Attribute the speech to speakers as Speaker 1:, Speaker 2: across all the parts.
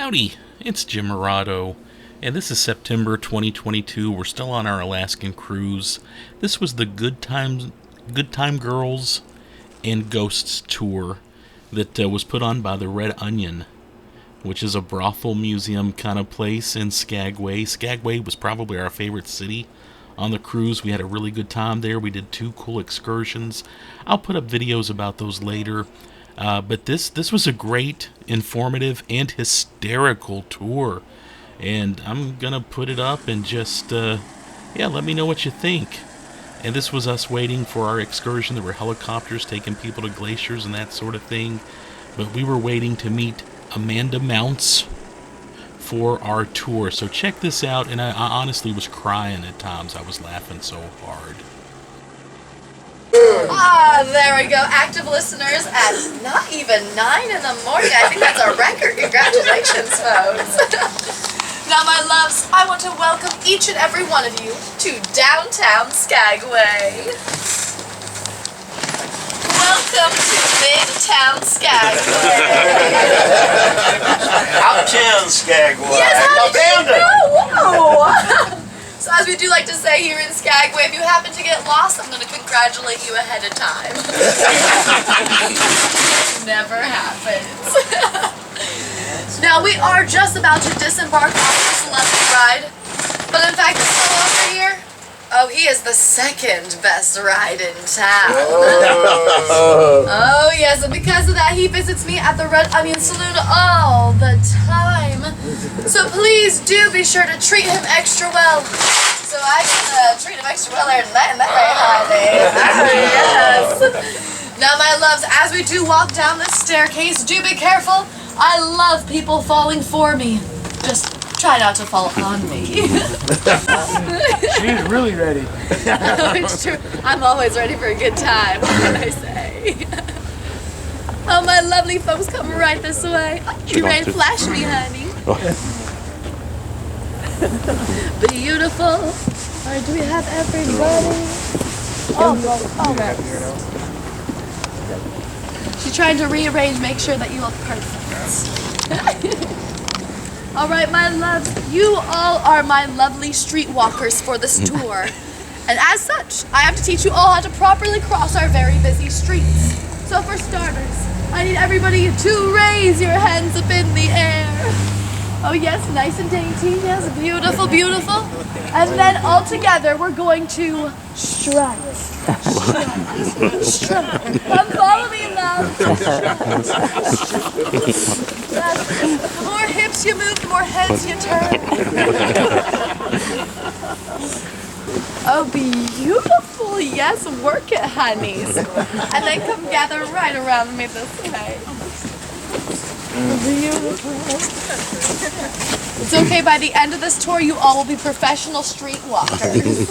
Speaker 1: Howdy, it's Jim Morado, and this is September 2022. We're still on our Alaskan cruise. This was the Goodtime Girls and Ghosts tour that was put on by the Red Onion, which is a brothel museum kind of place in Skagway. Skagway was probably our favorite city on the cruise. We had a really good time there. We did 2 cool excursions. I'll put up videos about those later. But this was a great, informative, and hysterical tour. And I'm going to put it up and just, let me know what you think. And this was us waiting for our excursion. There were helicopters taking people to glaciers and that sort of thing. But we were waiting to meet Amanda Mounts for our tour. So check this out. And I honestly was crying at times. I was laughing so hard.
Speaker 2: There we go. Active listeners at not even 9 in the morning. I think that's a record. Congratulations, folks. Now, my loves, I want to welcome each and every one of you to downtown Skagway. Welcome to Midtown Skagway.
Speaker 3: Uptown Skagway.
Speaker 2: Yes, how did you
Speaker 3: Abandoned.
Speaker 2: know? Whoa. So as we do like to say here in Skagway, if you happen to get lost, I'm going to congratulate you ahead of time. Never happens. Now we are just about to disembark off this lovely ride, but in fact this fellow over here, he is the second best ride in town. Oh yes, and because of that he visits me at the Red Onion Saloon all the time. So please do be sure to treat him extra well. So I can treat him extra well there tonight, honey. Yes. Now my loves, as we do walk down this staircase, do be careful. I love people falling for me. Just try not to fall on me.
Speaker 4: She's really ready.
Speaker 2: It's true. I'm always ready for a good time, what can I say? Oh, my lovely folks, come right this way. You ready to flash me, honey? Beautiful. All right, do we have everybody? Oh, right. She's trying to rearrange, make sure that you look perfect. All right, my loves, you all are my lovely streetwalkers for this tour. And as such, I have to teach you all how to properly cross our very busy streets. So for starters, I need everybody to raise your hands up in the air. Oh yes, nice and dainty, yes, beautiful, beautiful. And then all together, we're going to strut. Come follow me, love. Yes. The more hips you move, the more heads you turn. Oh, beautiful. Yes, work it, honeys. And then come gather right around me this way. Beautiful. It's okay, by the end of this tour, you all will be professional streetwalkers.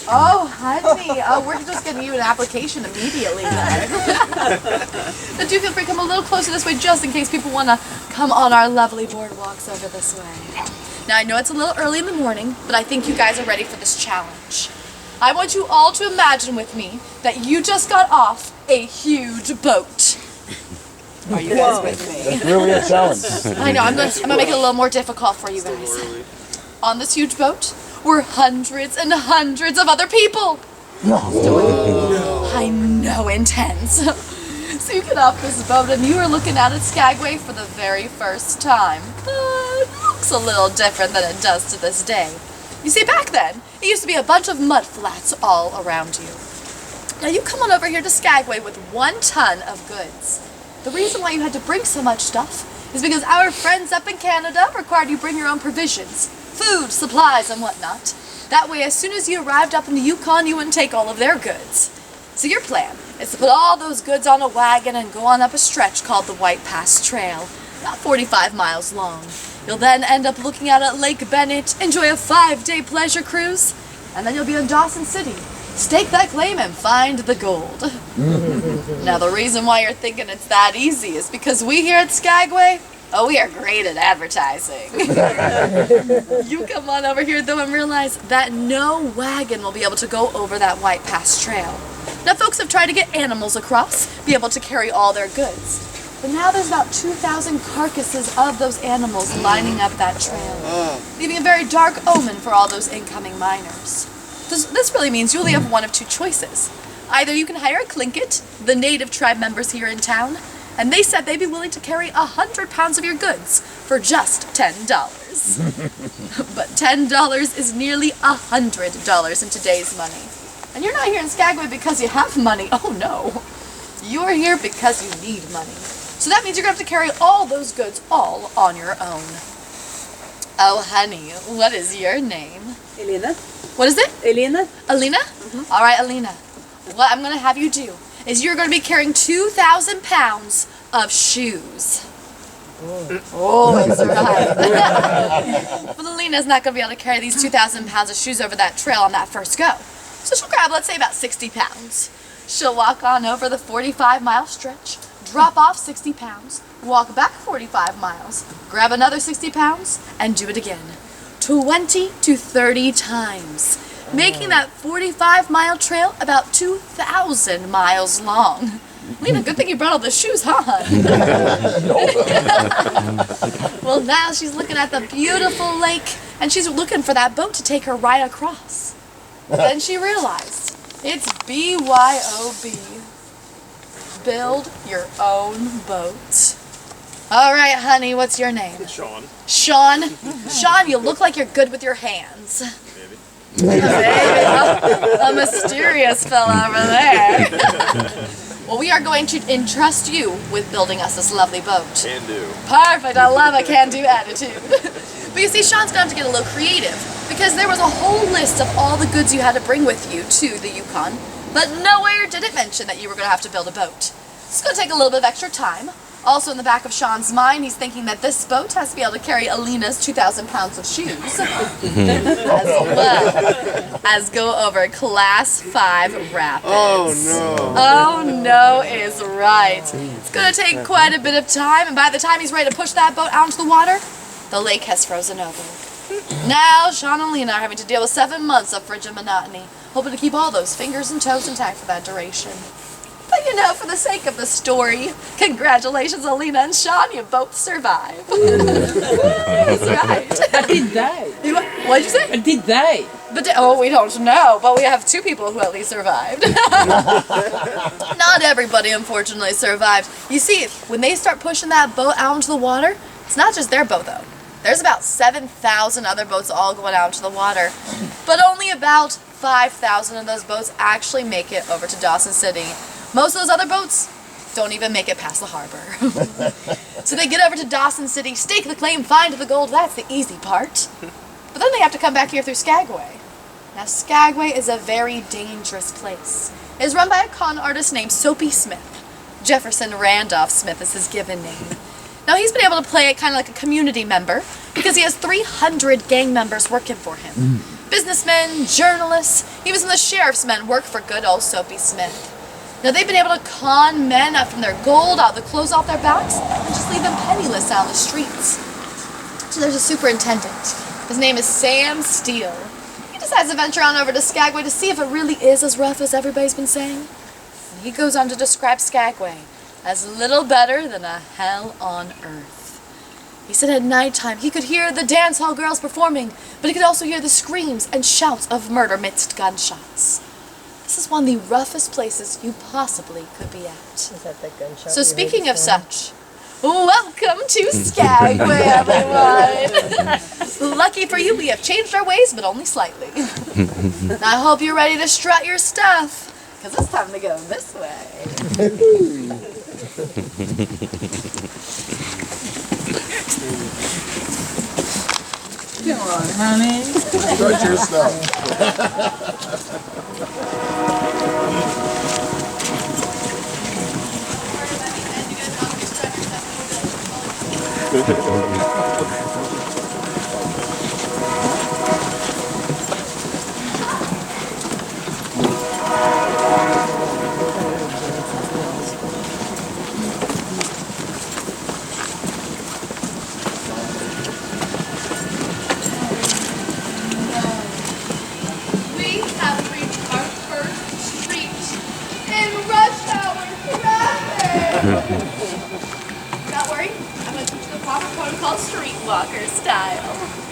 Speaker 2: Oh, honey. Oh, we're just getting you an application immediately then. But do feel free to come a little closer this way just in case people want to come on our lovely boardwalks over this way. Now, I know it's a little early in the morning, but I think you guys are ready for this challenge. I want you all to imagine with me that you just got off a huge boat. Are you guys with me?
Speaker 4: It's really a challenge.
Speaker 2: I know, I'm gonna make it a little more difficult for you guys. On this huge boat were hundreds and hundreds of other people. I know, intense. So you get off this boat and you are looking out at Skagway for the very first time. It looks a little different than it does to this day. You see, back then, it used to be a bunch of mud flats all around you. Now you come on over here to Skagway with 1 ton of goods. The reason why you had to bring so much stuff is because our friends up in Canada required you bring your own provisions, food, supplies, and whatnot. That way, as soon as you arrived up in the Yukon, you wouldn't take all of their goods. So your plan is to put all those goods on a wagon and go on up a stretch called the White Pass Trail, about 45 miles long. You'll then end up looking out at Lake Bennett, enjoy a 5-day pleasure cruise, and then you'll be in Dawson City. Stake that claim and find the gold. Now, the reason why you're thinking it's that easy is because we here at Skagway, we are great at advertising. You come on over here, though, and realize that no wagon will be able to go over that White Pass Trail. Now, folks have tried to get animals across, be able to carry all their goods. But now there's about 2,000 carcasses of those animals lining up that trail, leaving a very dark omen for all those incoming miners. This really means you only have one of two choices. Either you can hire a Tlingit, the native tribe members here in town, and they said they'd be willing to carry 100 pounds of your goods for just $10. But $10 is nearly $100 in today's money. And you're not here in Skagway because you have money. Oh no. You're here because you need money. So that means you're going to have to carry all those goods all on your own. Oh honey, what is your name?
Speaker 4: Elena.
Speaker 2: What is it?
Speaker 4: Elena.
Speaker 2: Alina? All right, Alina. What I'm going to have you do is you're going to be carrying 2,000 pounds of shoes. Oh, that's right. But Alina's not going to be able to carry these 2,000 pounds of shoes over that trail on that first go. So she'll grab, let's say, about 60 pounds. She'll walk on over the 45-mile stretch, drop off 60 pounds, walk back 45 miles, grab another 60 pounds, and do it again. 20 to 30 times, making that 45-mile trail about 2,000 miles long. Lena, good thing you brought all the shoes, huh, hon? Well, now she's looking at the beautiful lake, and she's looking for that boat to take her right across. Then she realized, it's BYOB. Build your own boat. All right, honey, what's your name?
Speaker 5: Sean.
Speaker 2: Sean? Sean, you look like you're good with your hands.
Speaker 5: Maybe.
Speaker 2: A mysterious fella over there. Well, we are going to entrust you with building us this lovely boat.
Speaker 5: Can do.
Speaker 2: Perfect, I love a can-do attitude. But you see, Sean's going to have to get a little creative, because there was a whole list of all the goods you had to bring with you to the Yukon, but nowhere did it mention that you were going to have to build a boat. It's going to take a little bit of extra time. Also in the back of Sean's mind, he's thinking that this boat has to be able to carry Alina's 2,000 pounds of shoes, as well as go over Class 5 rapids.
Speaker 5: Oh no.
Speaker 2: Oh no is right. It's going to take quite a bit of time, and by the time he's ready to push that boat out into the water, the lake has frozen over. Now Sean and Lena are having to deal with 7 months of frigid monotony, hoping to keep all those fingers and toes intact for that duration. But you know, for the sake of the story, congratulations, Alina and Sean, you both survived. That's right.
Speaker 4: But did they?
Speaker 2: What'd you say?
Speaker 4: But did they?
Speaker 2: But we don't know, but we have 2 people who at least survived. Not everybody, unfortunately, survived. You see, when they start pushing that boat out into the water, it's not just their boat, though. There's about 7,000 other boats all going out into the water, but only about 5,000 of those boats actually make it over to Dawson City. Most of those other boats don't even make it past the harbor. So they get over to Dawson City, stake the claim, find the gold. That's the easy part. But then they have to come back here through Skagway. Now, Skagway is a very dangerous place. It is run by a con artist named Soapy Smith. Jefferson Randolph Smith is his given name. Now, he's been able to play it kind of like a community member because he has 300 gang members working for him. Businessmen, journalists, even some of the sheriff's men work for good old Soapy Smith. Now, they've been able to con men out from their gold, out the clothes off their backs, and just leave them penniless out on the streets. So there's a superintendent. His name is Sam Steele. He decides to venture on over to Skagway to see if it really is as rough as everybody's been saying. And he goes on to describe Skagway as little better than a hell on earth. He said at nighttime he could hear the dance hall girls performing, but he could also hear the screams and shouts of murder amidst gunshots. This is one of the roughest places you possibly could be at.
Speaker 4: Is that the gunshot?
Speaker 2: So speaking of such, welcome to Skagway, everyone! Lucky for you, we have changed our ways, but only slightly. I hope you're ready to strut your stuff, because it's time to go this way.
Speaker 4: Come on, honey.
Speaker 5: Strut your stuff.
Speaker 2: We have reached our first street in rush hour traffic. Walker style.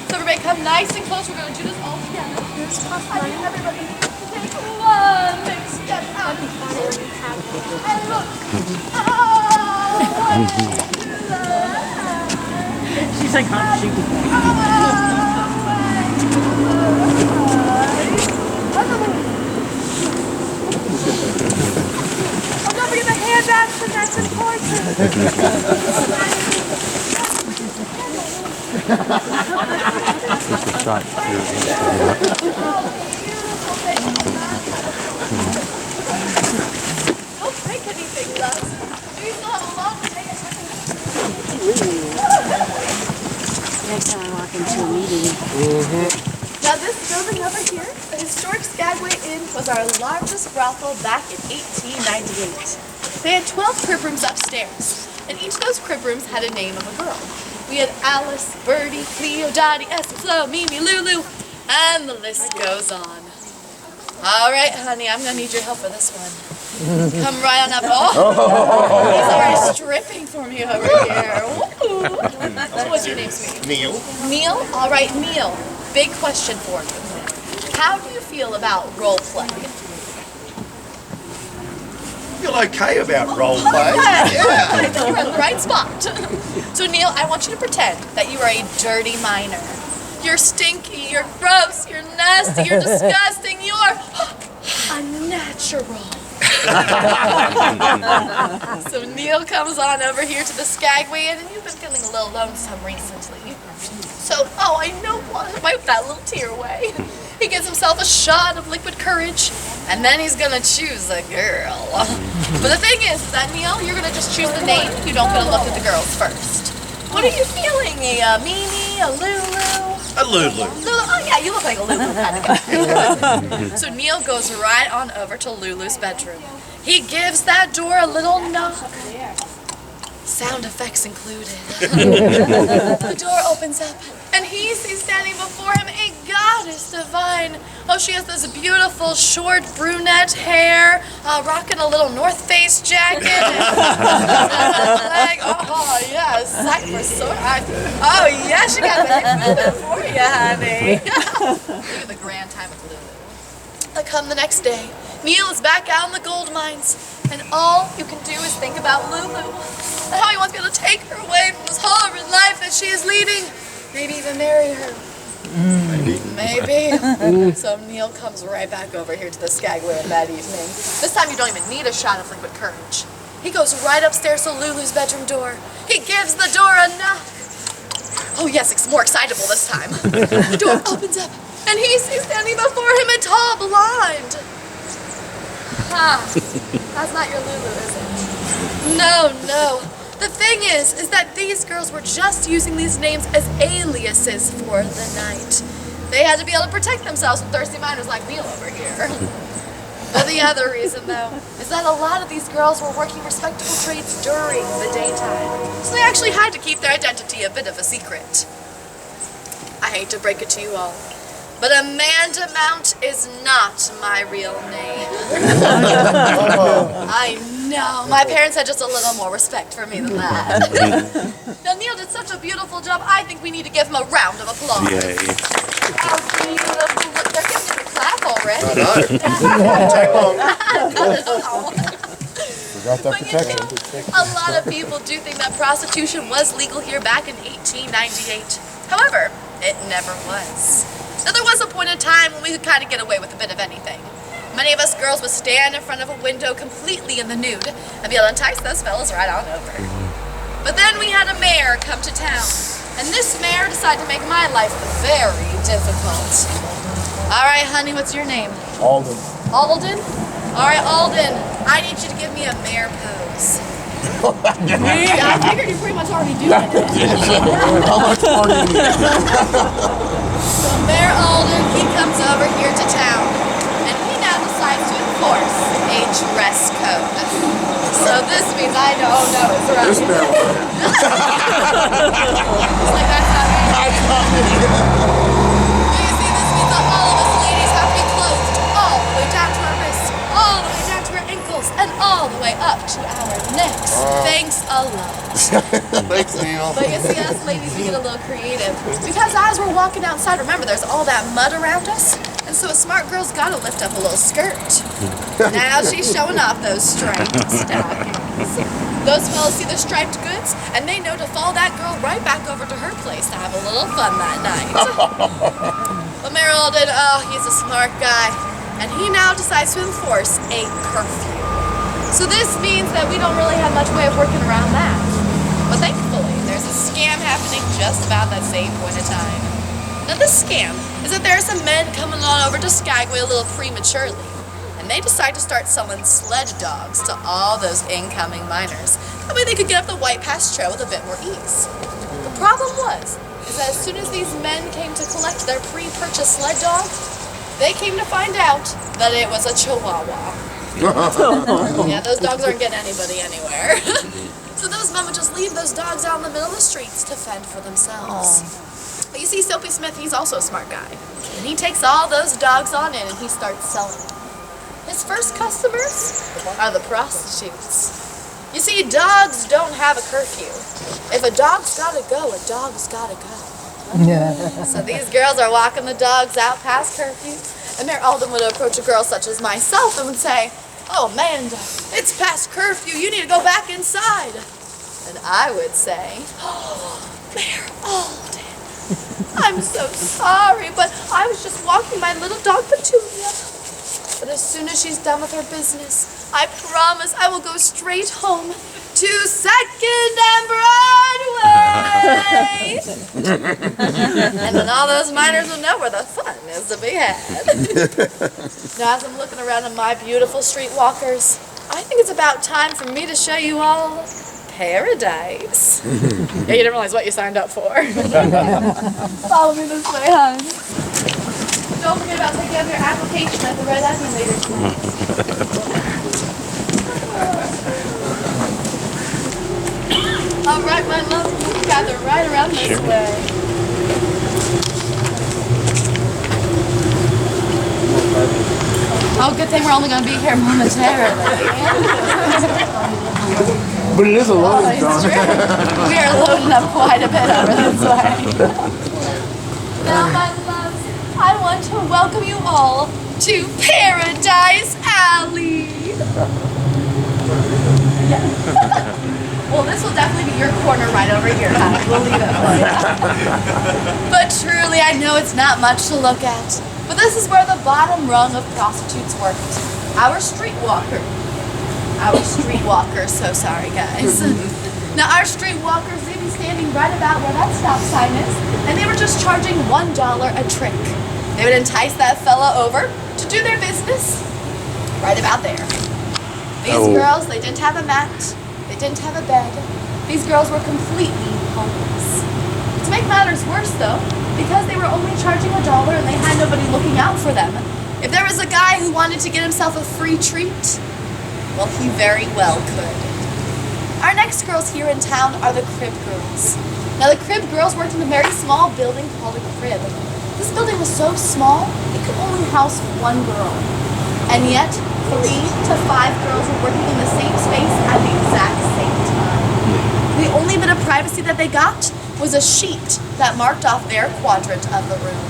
Speaker 2: So everybody come nice and close. We're going to do this all together. I need everybody needs to take one big step out. And look.
Speaker 4: She's like, hot shoot.
Speaker 2: Oh, don't forget the hand action, that's important. Don't break anything, love. We still have a long day.
Speaker 6: Next time I walk into a meeting.
Speaker 2: Now this building over here, the historic Skagway Inn, was our largest brothel back in 1898. They had 12 crib rooms upstairs, and each of those crib rooms had a name of a girl. We had Alice, Birdie, Cleo, Dottie, Essie, Flo, Mimi, Lulu, and the list goes on. All right, honey, I'm gonna need your help for this one. Come right on up. Oh, he's already stripping for me over here. Woo. What's your name, sweetie?
Speaker 3: Neil.
Speaker 2: Neil? All right, Neil. Big question for you. How do you feel about role play?
Speaker 3: Feel okay about role play?
Speaker 2: Yeah.
Speaker 3: Yeah.
Speaker 2: I think you're in the right spot. So Neil, I want you to pretend that you are a dirty miner. You're stinky, you're gross, you're nasty, you're disgusting, you're unnatural. So Neil comes on over here to the Skagway Inn, and you've been feeling a little lonesome recently. So, I know what, wipe that little tear away. He gives himself a shot of liquid courage, and then he's gonna choose a girl. But the thing is that Neil, you're gonna just choose the name. You don't gonna look at the girls first. What are you feeling? A Mimi, a Lulu?
Speaker 3: A Lulu.
Speaker 2: Lulu, oh yeah, you look like a Lulu kind of guy. So Neil goes right on over to Lulu's bedroom. He gives that door a little knock. Sound effects included. The door opens up, and he sees standing before him a goddess divine. Oh, she has this beautiful short brunette hair, rocking a little North Face jacket. And oh yes, sight for sore eyes. Oh yeah, she got the hip moving for you, honey. Look at the grand time of Lulu. Come the next day, Neil is back out in the gold mines, and all you can do is think about Lulu. And how he wants to be able to take her away from this horrid life that she is leading. Maybe even marry her. Maybe. So Neil comes right back over here to the Skagway that evening. This time you don't even need a shot of liquid courage. He goes right upstairs to Lulu's bedroom door. He gives the door a knock. Oh yes, it's more excitable this time. The door opens up, and he sees standing before him a tall blonde. That's not your Lulu, is it? No. The thing is that these girls were just using these names as aliases for the night. They had to be able to protect themselves from thirsty miners like Neil over here. But the other reason, though, is that a lot of these girls were working respectable trades during the daytime. So they actually had to keep their identity a bit of a secret. I hate to break it to you all, but Amanda Mount is not my real name. I know. My parents had just a little more respect for me than that. Now, Neil did such a beautiful job. I think we need to give him a round of applause.
Speaker 1: Yay.
Speaker 2: How beautiful. Look, they're giving him a clap already.
Speaker 3: I know. Take long.
Speaker 5: Forgot that
Speaker 2: But you
Speaker 5: protection.
Speaker 2: know, a lot of people do think that prostitution was legal here back in 1898. However, it never was. Now, there was a point in time when we could kind of get away with a bit of anything. Many of us girls would stand in front of a window completely in the nude and be able to entice those fellas right on over. But then we had a mayor come to town, and this mayor decided to make my life very difficult. All right, honey, what's your name?
Speaker 5: Alden.
Speaker 2: Alden? All right, Alden, I need you to give me a mayor pose. Yeah, I figured you're pretty much already doing it. So Mayor Alden, he comes over here to town, and he now decides to enforce a dress code. So this means I know, oh no, it's right.
Speaker 5: This man.
Speaker 2: It's like that's not right. You see, this means that all of us ladies have to be clothed all the way down to our wrists, all the way down to our ankles, and all the way up to our necks. Thanks a lot.
Speaker 5: Thanks, Neil.
Speaker 2: But you see, us ladies, we get a little creative. Because as we're walking outside, remember, there's all that mud around us. And so a smart girl's gotta lift up a little skirt. Now she's showing off those striped stockings. Those fellas see the striped goods, and they know to follow that girl right back over to her place to have a little fun that night. But Mayor Alden, he's a smart guy. And he now decides to enforce a curfew. So this means that we don't really have much way of working around that. But thankfully, there's a scam happening just about that same point in time. Now this scam is that there are some men coming on over to Skagway a little prematurely. And they decide to start selling sled dogs to all those incoming miners. That way they could get up the White Pass Trail with a bit more ease. The problem is that as soon as these men came to collect their pre-purchased sled dog, they came to find out that it was a Chihuahua. Yeah, those dogs aren't getting anybody anywhere. So those men would just leave those dogs out in the middle of the streets to fend for themselves. But you see, Soapy Smith, he's also a smart guy. And he takes all those dogs on in and he starts selling them. His first customers are the prostitutes. You see, dogs don't have a curfew. If a dog's gotta go, a dog's gotta go. So these girls are walking the dogs out past curfew, and Mayor Alden would approach a girl such as myself and would say, "Oh, Amanda, it's past curfew, you need to go back inside." And I would say, "Oh, Mayor Alden, I'm so sorry, but I was just walking my little dog Petunia. But as soon as she's done with her business, I promise I will go straight home to 2nd and Broadway." And then all those miners will know where the fun is to be had. Now, as I'm looking around at my beautiful streetwalkers, I think it's about time for me to show you all paradise. Yeah, you didn't realize what you signed up for. Follow me this way, hon. Don't forget about taking up your application at the Red Emulator tonight. All right, my love, we'll gather right around this way. Oh, good thing we're only going to be here momentarily.
Speaker 5: But it is a loading zone.
Speaker 2: We are loading up quite a bit over this way. Now, my loves, I want to welcome you all to Paradise Alley. Well, this will definitely be your corner right over here, honey. We'll leave it for you. But truly, I know it's not much to look at. But this is where the bottom rung of prostitutes worked. Our streetwalkers, so sorry, guys. Now, our streetwalkers, they'd be standing right about where that stop sign is, and they were just charging $1 a trick. They would entice that fella over to do their business right about there. These girls, they didn't have a mat. They didn't have a bed. These girls were completely homeless. To make matters worse, though, because they were only charging $1 and they had nobody looking out for them, if there was a guy who wanted to get himself a free treat, well, he very well could. Our next girls here in town are the Crib Girls. Now, the Crib Girls worked in a very small building called a crib. This building was so small, it could only house one girl. And yet, 3 to 5 girls were working in the same space at the exact same time. The only bit of privacy that they got was a sheet that marked off their quadrant of the room.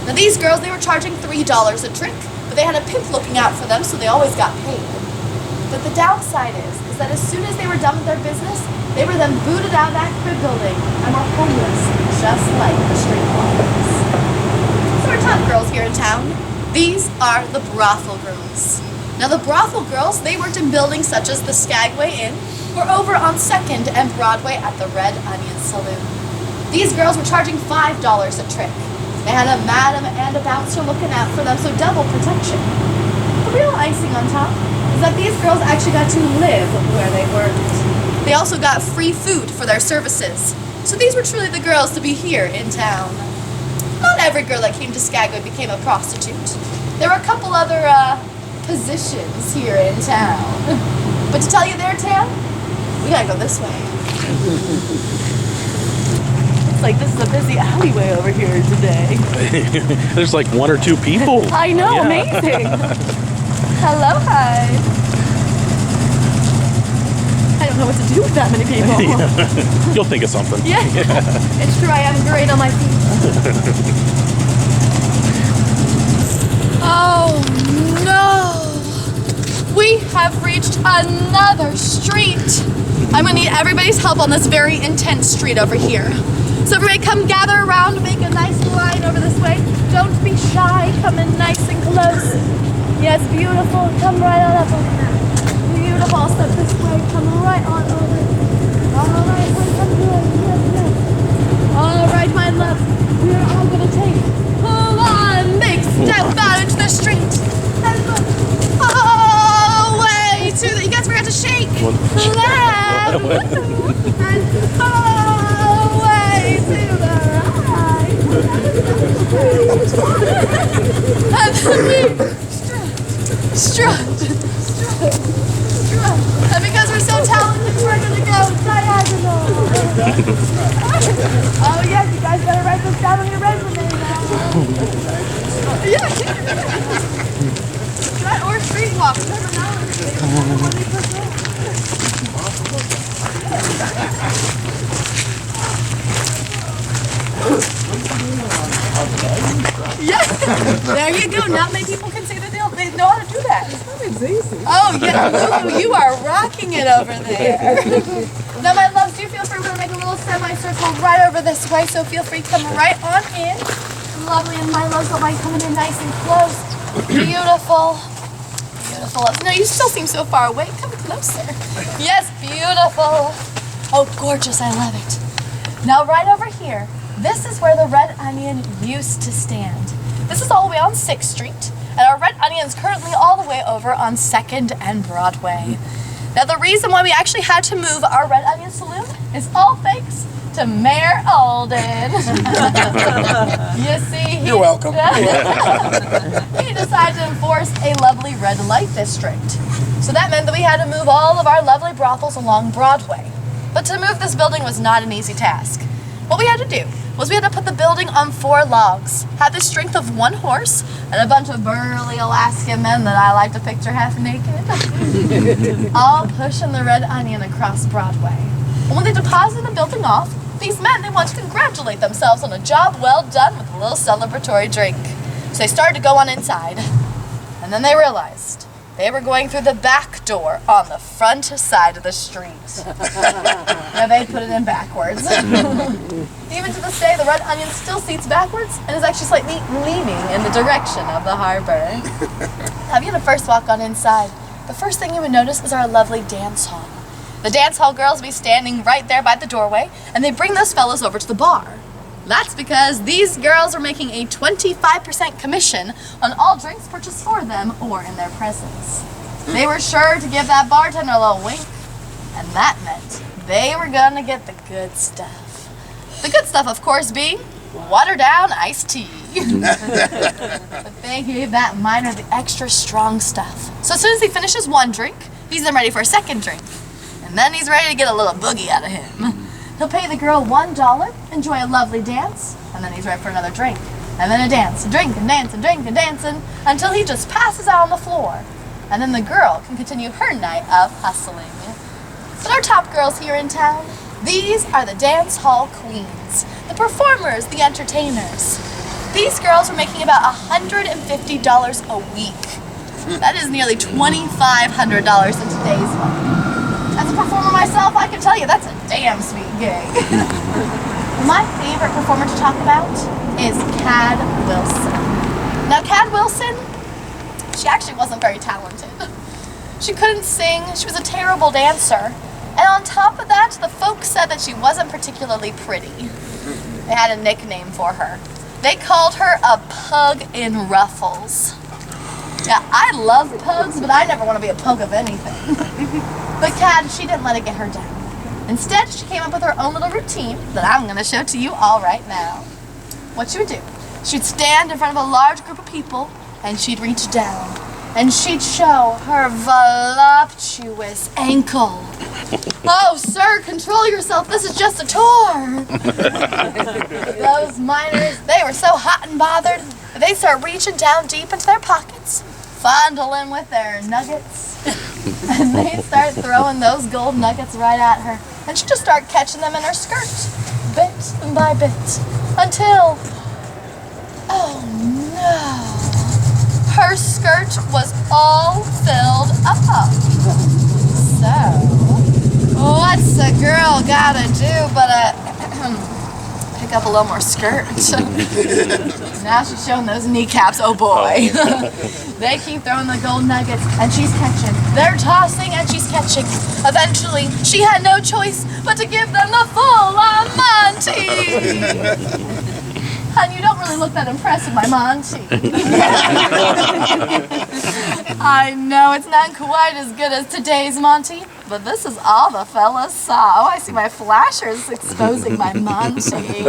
Speaker 2: Now these girls, they were charging $3 a trick, but they had a pimp looking out for them, so they always got paid. But the downside is that as soon as they were done with their business, they were then booted out of that crib building and were homeless, just like the streetwalkers. So our top girls here in town, these are the brothel girls. Now the brothel girls, they worked in buildings such as the Skagway Inn or over on 2nd and Broadway at the Red Onion Saloon. These girls were charging $5 a trick. They had a madam and a bouncer looking out for them, so double protection. The real icing on top is that these girls actually got to live where they worked. They also got free food for their services. So these were truly the girls to be here in town. Not every girl that came to Skagway became a prostitute. There were a couple other positions here in town. But to tell you their tale, we gotta go this way. Looks like this is a busy alleyway over here today.
Speaker 1: There's like 1 or 2 people.
Speaker 2: I know,
Speaker 1: Yeah.
Speaker 2: amazing. Hello, hi. don't know what to do with that many people.
Speaker 1: You'll think of something.
Speaker 2: Yeah. It's true, I am great on my feet. Oh no! We have reached another street. I'm gonna need everybody's help on this very intense street over here. So everybody come gather around, make a nice line over this way. Don't be shy, come in nice and close. Yes, beautiful, come right on up over there. Beautiful, step this way, come right on over. All right, come good, yes. All right, my love, we're all gonna take one big step out into the street. And look all the way to the, you guys forgot to shake. Left. And all the way to the right. And then strut. And because we're so talented, we're gonna go diagonal. Oh yes, you guys better write this down on your resume now. Yeah. Strut or street walk, never know. Yeah, there you go. Not many people can say that they know how to do that. Oh yeah, you are rocking it over there. Now my loves, do feel free. We're gonna make a little semicircle right over this way, so feel free to come right on in. Lovely, and my loves don't mind coming in nice and close. Beautiful. Beautiful. No, you still seem so far away. Come closer. Yes, beautiful. Oh, gorgeous. I love it. Now right over here, this is where the Red Onion used to stand. This is all the way on 6th Street, and our Red Onion is currently all the way over on 2nd and Broadway. Now the reason why we actually had to move our Red Onion Saloon is all thanks to Mayor Alden. You see,
Speaker 5: You're welcome.
Speaker 2: He decided to enforce a lovely red light district. So that meant that we had to move all of our lovely brothels along Broadway. But to move this building was not an easy task. What we had to do was we had to put the building on 4 logs, had the strength of 1 horse, and a bunch of burly Alaskan men that I like to picture half naked, all pushing the Red Onion across Broadway. And when they deposited the building off, these men, they wanted to congratulate themselves on a job well done with a little celebratory drink. So they started to go on inside, and then they realized they were going through the back door on the front side of the street. Now they put it in backwards. Even to this day, the Red Onion still seats backwards and is actually slightly leaning in the direction of the harbor. Now if you had to first walk on inside, the first thing you would notice is our lovely dance hall. The dance hall girls will be standing right there by the doorway, and they bring those fellas over to the bar. That's because these girls are making a 25% commission on all drinks purchased for them or in their presence. They were sure to give that bartender a little wink, and that meant they were gonna get the good stuff. The good stuff, of course, being watered down iced tea. But they gave that miner the extra strong stuff. So as soon as he finishes 1 drink, he's then ready for a 2nd drink. And then he's ready to get a little boogie out of him. He'll pay the girl $1, enjoy a lovely dance, and then he's ready for another drink. And then a dance, drink and dance and drink and dancing, until he just passes out on the floor. And then the girl can continue her night of hustling. But our top girls here in town, these are the dance hall queens, the performers, the entertainers. These girls are making about $150 a week. That is nearly $2,500 in today's money. As a performer myself, I can tell you that's a damn sweet gig. My favorite performer to talk about is Cad Wilson. Now Cad Wilson, she actually wasn't very talented. She couldn't sing, she was a terrible dancer, and on top of that, the folks said that she wasn't particularly pretty. They had a nickname for her. They called her a pug in ruffles. Yeah, I love pugs, but I never want to be a pug of anything. But Cad, she didn't let it get her down. Instead, she came up with her own little routine that I'm going to show to you all right now. What she would do, she'd stand in front of a large group of people, and she'd reach down, and she'd show her voluptuous ankle. Oh, sir, control yourself. This is just a tour. Those miners, they were so hot and bothered that they start reaching down deep into their pockets, fondling with their nuggets. And they start throwing those gold nuggets right at her. And she just started catching them in her skirt, bit by bit, until, oh no, her skirt was all filled up. So, what's a girl gotta do but pick up a little more skirt? Now she's showing those kneecaps, oh boy. They keep throwing the gold nuggets and she's catching. They're tossing and she's catching. Eventually, she had no choice but to give them the full-on Monty. And you don't really look that impressed with my Monty. I know it's not quite as good as today's Monty, but this is all the fellas saw. Oh, I see my flashers exposing my Monty.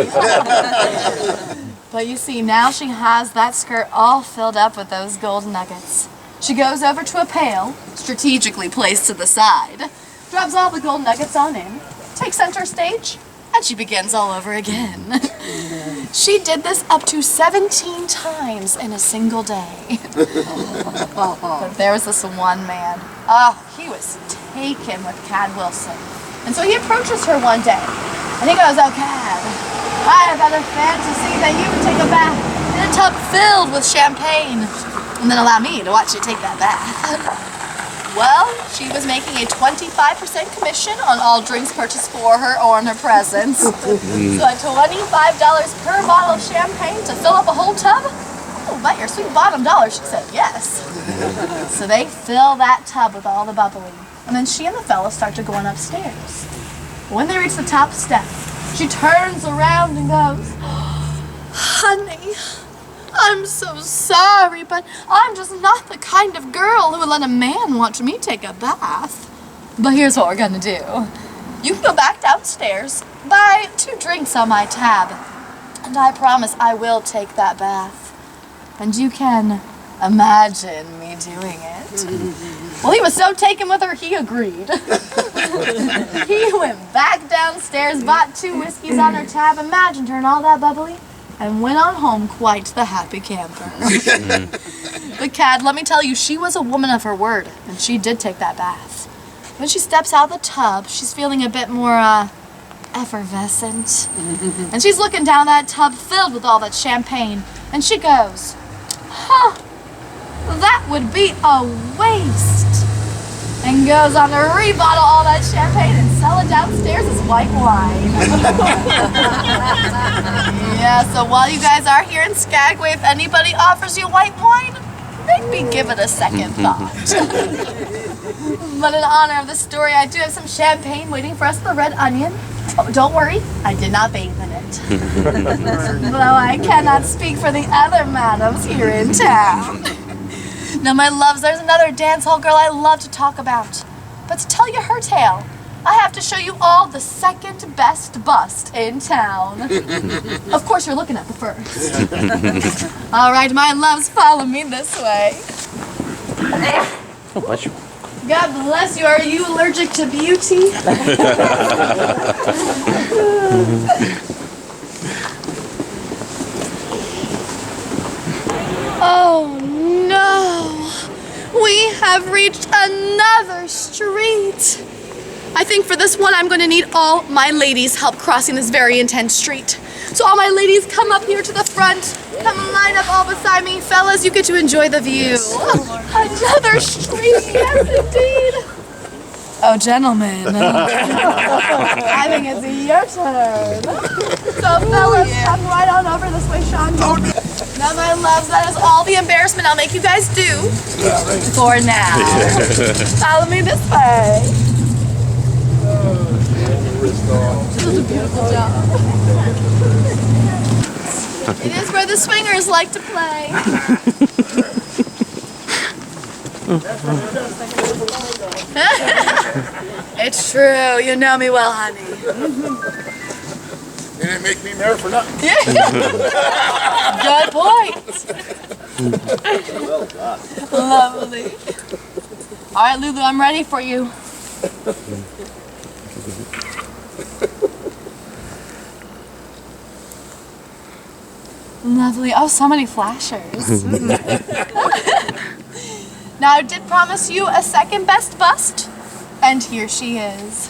Speaker 2: But you see, now she has that skirt all filled up with those gold nuggets. She goes over to a pail, strategically placed to the side, drops all the gold nuggets on in, takes center stage, and she begins all over again. She did this up to 17 times in a single day. But there was this one man. Oh, he was taken with Cad Wilson. And so he approaches her one day, and he goes, "Oh, Cad, I have had a fantasy that you would take a bath in a tub filled with champagne, and then allow me to watch you take that bath." Well, she was making a 25% commission on all drinks purchased for her or in her presence. So at $25 per bottle of champagne to fill up a whole tub? Oh, bet your sweet bottom dollar, she said yes. So they fill that tub with all the bubbly. And then she and the fella start to going upstairs. When they reach the top step, she turns around and goes, "Honey, I'm so sorry, but I'm just not the kind of girl who would let a man watch me take a bath. But here's what we're gonna do. You can go back downstairs, buy 2 drinks on my tab, and I promise I will take that bath. And you can imagine me doing it." Well, he was so taken with her, he agreed. He went back downstairs, bought 2 whiskeys on her tab, imagined her and all that bubbly, and went on home quite the happy camper. But Cad, let me tell you, she was a woman of her word, and she did take that bath. When she steps out of the tub, she's feeling a bit more, effervescent. And she's looking down that tub filled with all that champagne, and she goes, "Huh, that would be a waste." And goes on to rebottle all that champagne and sell it downstairs as white wine. Yeah, so while you guys are here in Skagway, if anybody offers you white wine, maybe give it a second thought. But in honor of the story, I do have some champagne waiting for us at the Red Onion. Oh, don't worry, I did not bathe in it. Though I cannot speak for the other madams here in town. Now, my loves, there's another dance hall girl I love to talk about. But to tell you her tale, I have to show you all the second best bust in town. Of course, you're looking at the first. All right, my loves, follow me this way.
Speaker 1: Oh, bless you.
Speaker 2: God bless you. Are you allergic to beauty? Oh no! We have reached another street. I think for this one I'm going to need all my ladies' help crossing this very intense street. So all my ladies, come up here to the front. Come line up all beside me. Fellas, you get to enjoy the view. Another street, yes indeed. Oh, gentlemen. I think it's your turn. So fellas, come right on over this way, Sean. Now, my loves, that is all the embarrassment I'll make you guys do for now. Follow me this way. This is a beautiful job. It is where the swingers like to play. It's true. You know me well, honey.
Speaker 5: They didn't make me mayor for nothing.
Speaker 2: Good point. Lovely. All right, Lulu, I'm ready for you. Lovely. Oh, so many flashers. Now I did promise you a second best bust, and here she is.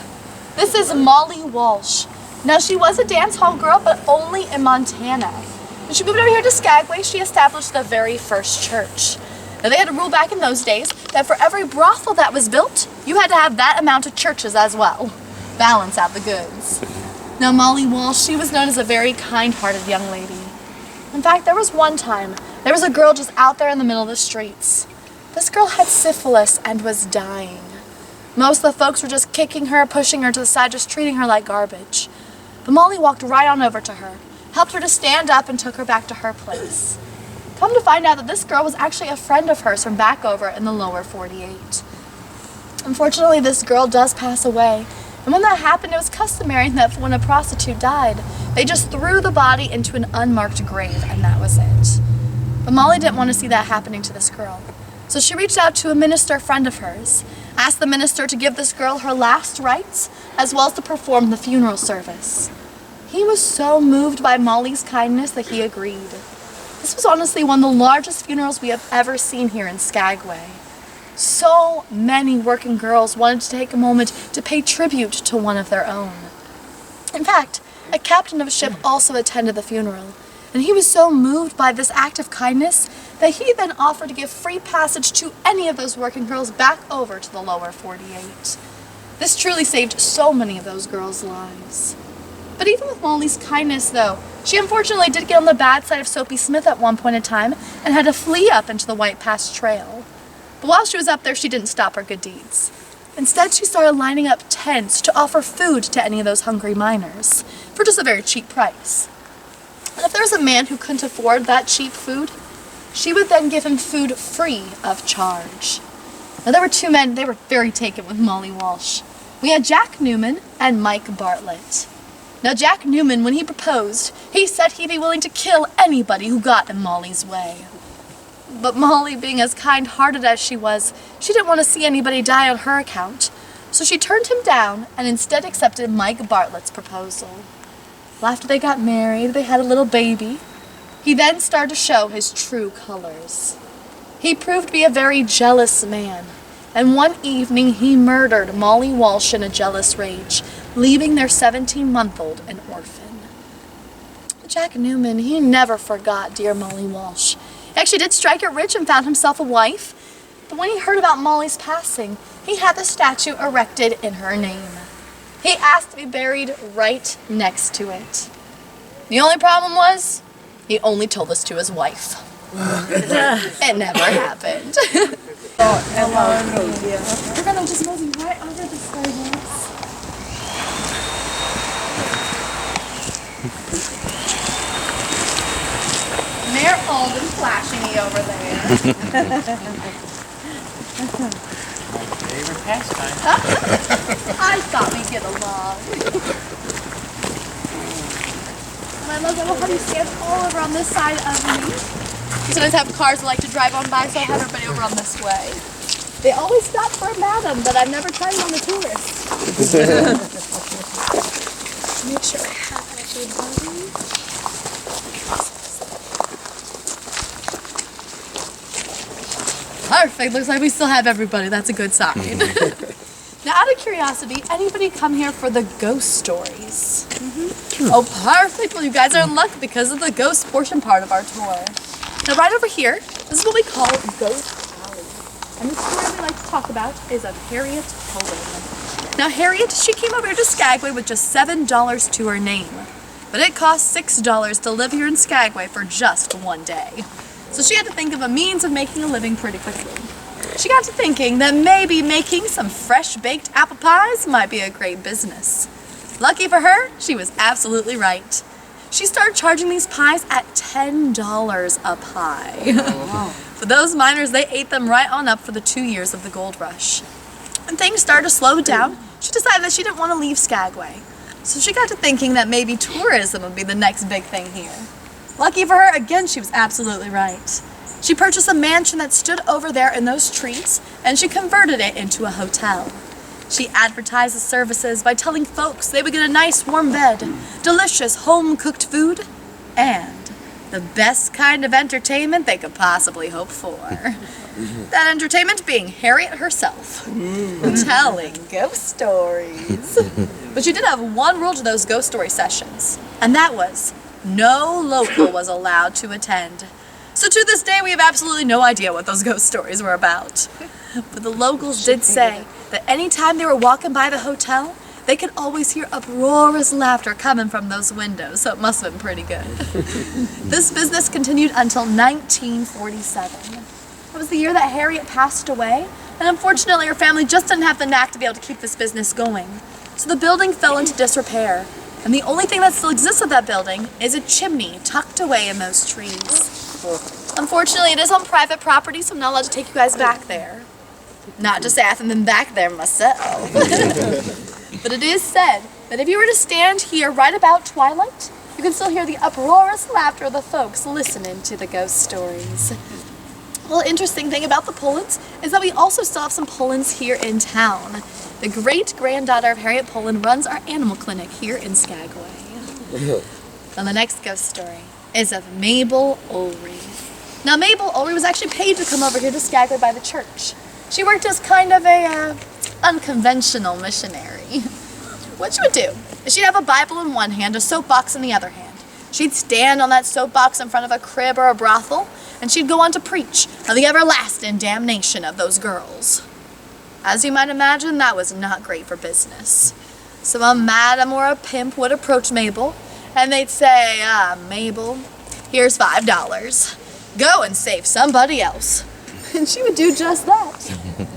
Speaker 2: This is Molly Walsh. Now she was a dance hall girl, but only in Montana. When she moved over here to Skagway, she established the very first church. Now they had a rule back in those days that for every brothel that was built, you had to have that amount of churches as well. Balance out the goods. Now Molly Walsh, she was known as a very kind-hearted young lady. In fact, there was one time, there was a girl just out there in the middle of the streets. This girl had syphilis and was dying. Most of the folks were just kicking her, pushing her to the side, just treating her like garbage. But Molly walked right on over to her, helped her to stand up, and took her back to her place. Come to find out that this girl was actually a friend of hers from back over in the lower 48. Unfortunately, this girl does pass away. And when that happened, it was customary that when a prostitute died, they just threw the body into an unmarked grave, and that was it. But Molly didn't want to see that happening to this girl. So she reached out to a minister friend of hers, asked the minister to give this girl her last rites, as well as to perform the funeral service. He was so moved by Molly's kindness that he agreed. This was honestly one of the largest funerals we have ever seen here in Skagway. So many working girls wanted to take a moment to pay tribute to one of their own. In fact, a captain of a ship also attended the funeral, and he was so moved by this act of kindness that he then offered to give free passage to any of those working girls back over to the lower 48. This truly saved so many of those girls' lives. But even with Molly's kindness, though, she unfortunately did get on the bad side of Soapy Smith at one point in time and had to flee up into the White Pass Trail. But while she was up there, she didn't stop her good deeds. Instead, she started lining up tents to offer food to any of those hungry miners for just a very cheap price. And if there was a man who couldn't afford that cheap food, she would then give him food free of charge. Now there were two men, they were very taken with Molly Walsh. We had Jack Newman and Mike Bartlett. Now Jack Newman, when he proposed, he said he'd be willing to kill anybody who got in Molly's way. But Molly, being as kind-hearted as she was, she didn't want to see anybody die on her account. So she turned him down and instead accepted Mike Bartlett's proposal. Well, after they got married, they had a little baby. He then started to show his true colors. He proved to be a very jealous man, and one evening he murdered Molly Walsh in a jealous rage, leaving their 17-month-old an orphan. Jack Newman, he never forgot dear Molly Walsh. He actually did strike it rich and found himself a wife, but when he heard about Molly's passing, he had the statue erected in her name. He asked to be buried right next to it. The only problem was, he only told this to his wife. It never happened. We're gonna just move right over the sidewalks. Mayor Alden flashing me over there.
Speaker 7: Favorite pastime.
Speaker 2: I thought we'd get along. And I love how you stand all over on this side of me. You sometimes have cars that like to drive on by, so I have everybody over on this way. They always stop for a madam, but I've never tried it on a tourist. Make sure I have everybody. Perfect. Looks like we still have everybody. That's a good sign. Now, out of curiosity, anybody come here for the ghost stories? Sure. Oh, perfect. Well, you guys are in luck because of the ghost portion part of our tour. Now, right over here, this is what we call Ghost Alley. And the story we like to talk about is of Harriet Cullen. Now, Harriet, she came over here to Skagway with just $7 to her name. But it cost $6 to live here in Skagway for just one day. So she had to think of a means of making a living pretty quickly. She got to thinking that maybe making some fresh-baked apple pies might be a great business. Lucky for her, she was absolutely right. She started charging these pies at $10 a pie. Wow. For those miners, they ate them right on up for the 2 years of the gold rush. When things started to slow down, she decided that she didn't want to leave Skagway. So she got to thinking that maybe tourism would be the next big thing here. Lucky for her, again, she was absolutely right. She purchased a mansion that stood over there in those trees, and she converted it into a hotel. She advertised the services by telling folks they would get a nice warm bed, delicious home-cooked food, and The best kind of entertainment they could possibly hope for. That entertainment being Harriet herself, telling ghost stories. But she did have one rule to those ghost story sessions, and that was no local was allowed to attend. So to this day, we have absolutely no idea what those ghost stories were about. But the locals did say that anytime they were walking by the hotel, they could always hear uproarious laughter coming from those windows, so it must have been pretty good. This business continued until 1947. It was the year that Harriet passed away, and unfortunately her family just didn't have the knack to be able to keep this business going. So the building fell into disrepair, and the only thing that still exists of that building is a chimney tucked away in those trees. Unfortunately, it is on private property, so I'm not allowed to take you guys back there. Not just I haven't been back there myself. But it is said that if you were to stand here right about twilight, you can still hear the uproarious laughter of the folks listening to the ghost stories. Well, the interesting thing about the Pollens is that we also still have some Pollens here in town. The great-granddaughter of Harriet Poland runs our animal clinic here in Skagway. And the next ghost story is of Mabel Ulry. Now, Mabel Ulry was actually paid to come over here to Skagway by the church. She worked as kind of a unconventional missionary. What she would do is she'd have a Bible in one hand, a soapbox in the other hand. She'd stand on that soapbox in front of a crib or a brothel, and she'd go on to preach of the everlasting damnation of those girls. As you might imagine, that was not great for business. So a madam or a pimp would approach Mabel, and they'd say, Mabel, here's $5. Go and save somebody else. And she would do just that.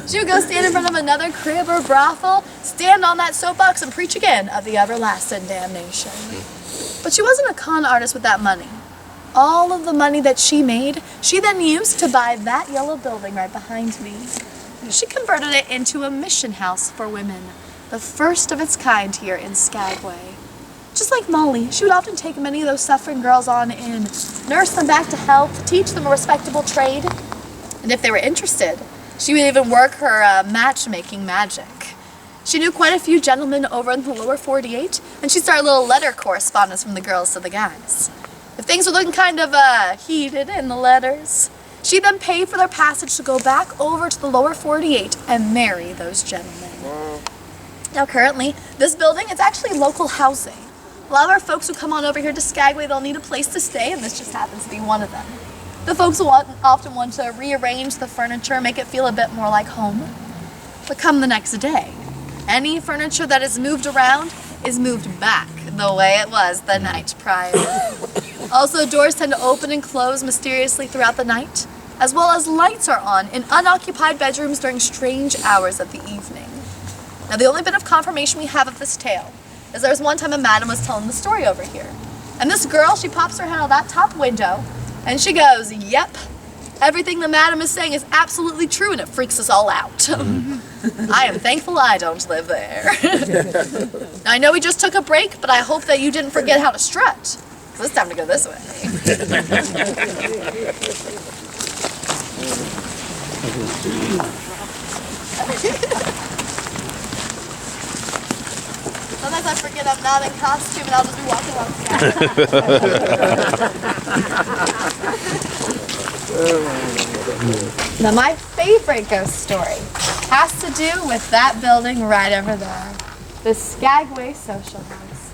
Speaker 2: She would go stand in front of another crib or brothel, stand on that soapbox and preach again of the everlasting damnation. But she wasn't a con artist with that money. All of the money that she made, she then used to buy that yellow building right behind me. She converted it into a mission house for women, the first of its kind here in Skagway. Just like Molly, she would often take many of those suffering girls on in, nurse them back to health, teach them a respectable trade, and if they were interested, she would even work her matchmaking magic. She knew quite a few gentlemen over in the lower 48, and she started a little letter correspondence from the girls to the guys. If things were looking kind of heated in the letters, she then paid for their passage to go back over to the lower 48 and marry those gentlemen. Now currently, this building is actually local housing. A lot of our folks who come on over here to Skagway, they'll need a place to stay, and this just happens to be one of them. The folks will often want to rearrange the furniture, make it feel a bit more like home. But come the next day, any furniture that is moved around is moved back the way it was the night prior. Also, doors tend to open and close mysteriously throughout the night, as well as lights are on in unoccupied bedrooms during strange hours of the evening. Now, the only bit of confirmation we have of this tale is there was one time a madam was telling the story over here. And this girl, she pops her head out that top window, and she goes, yep, everything the madam is saying is absolutely true, and it freaks us all out. I am thankful I don't live there. Now, I know we just took a break, but I hope that you didn't forget how to strut. So it's time to go this way. Sometimes I forget I'm not in costume and I'll just be walking along. Now my favorite ghost story has to do with that building right over there, the Skagway Social House.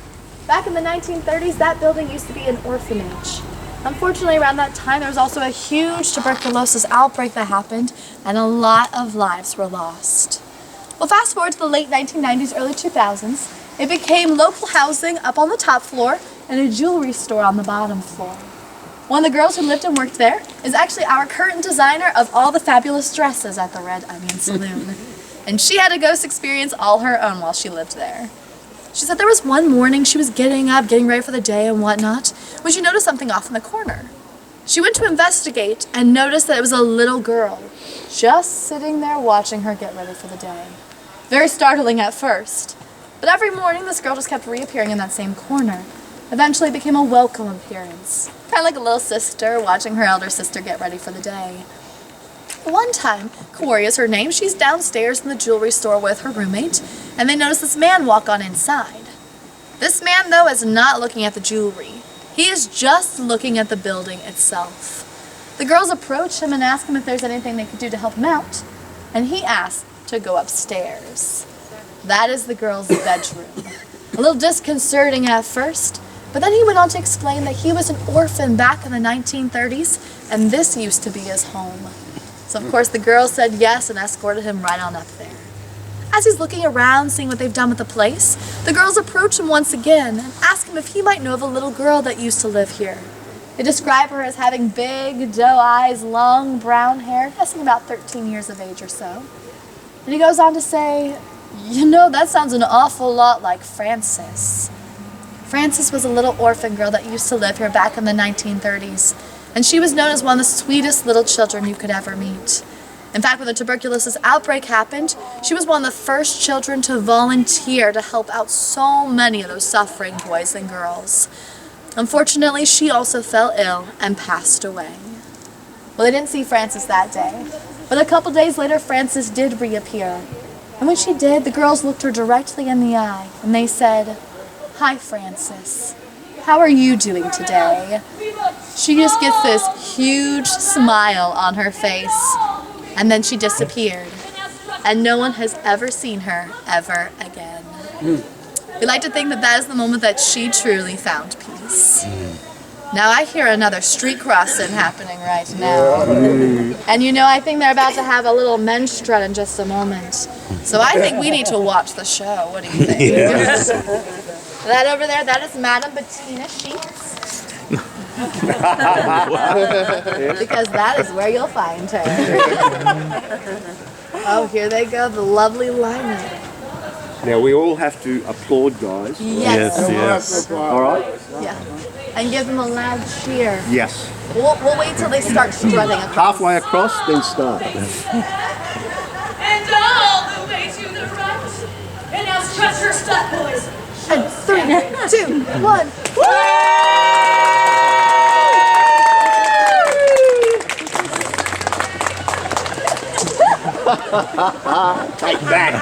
Speaker 2: Back in the 1930s, that building used to be an orphanage. Unfortunately, around that time, there was also a huge tuberculosis outbreak that happened, and a lot of lives were lost. Well, fast forward to the late 1990s, early 2000s, it became local housing up on the top floor and a jewelry store on the bottom floor. One of the girls who lived and worked there is actually our current designer of all the fabulous dresses at the Red Onion Saloon. And she had a ghost experience all her own while she lived there. She said there was one morning she was getting up, getting ready for the day and whatnot, when she noticed something off in the corner. She went to investigate and noticed that it was a little girl just sitting there watching her get ready for the day. Very startling at first, but every morning this girl just kept reappearing in that same corner. Eventually it became a welcome appearance, kind of like a little sister watching her elder sister get ready for the day. One time, Corey is her name, she's downstairs in the jewelry store with her roommate, and they notice this man walk on inside. This man, though, is not looking at the jewelry. He is just looking at the building itself. The girls approach him and ask him if there's anything they could do to help him out, and he asks to go upstairs. That is the girls' bedroom. A little disconcerting at first, but then he went on to explain that he was an orphan back in the 1930s, and this used to be his home. So of course the girls said yes and escorted him right on up there. As he's looking around, seeing what they've done with the place, the girls approach him once again and ask him if he might know of a little girl that used to live here. They describe her as having big doe eyes, long brown hair, guessing about 13 years of age or so. And he goes on to say, you know, that sounds an awful lot like Frances. Frances was a little orphan girl that used to live here back in the 1930s, and she was known as one of the sweetest little children you could ever meet. In fact, when the tuberculosis outbreak happened, she was one of the first children to volunteer to help out so many of those suffering boys and girls. Unfortunately, she also fell ill and passed away. Well, they didn't see Frances that day, but a couple days later, Frances did reappear. And when she did, the girls looked her directly in the eye, and they said, "Hi, Frances. How are you doing today?" She just gets this huge smile on her face, and then she disappeared. And no one has ever seen her ever again. We like to think that that is the moment that she truly found peace. Now I hear another street crossing happening right now. And you know, I think they're about to have a little men's strut in just a moment. So I think we need to watch the show. What do you think?
Speaker 1: Yes.
Speaker 2: That over there, that is Madame Bettina Sheets. Because that is where you'll find her. Oh, here they go, the lovely lineup.
Speaker 3: Now we all have to applaud, guys.
Speaker 2: Yes.
Speaker 1: Yes.
Speaker 3: All right?
Speaker 2: Yeah. And give them a loud cheer.
Speaker 3: Yes.
Speaker 2: We'll wait till they start strutting across.
Speaker 3: Halfway across, then start.
Speaker 7: And all the way to the right. And now stretch your strut, boys.
Speaker 2: And 3, 2, 1.
Speaker 3: Take that.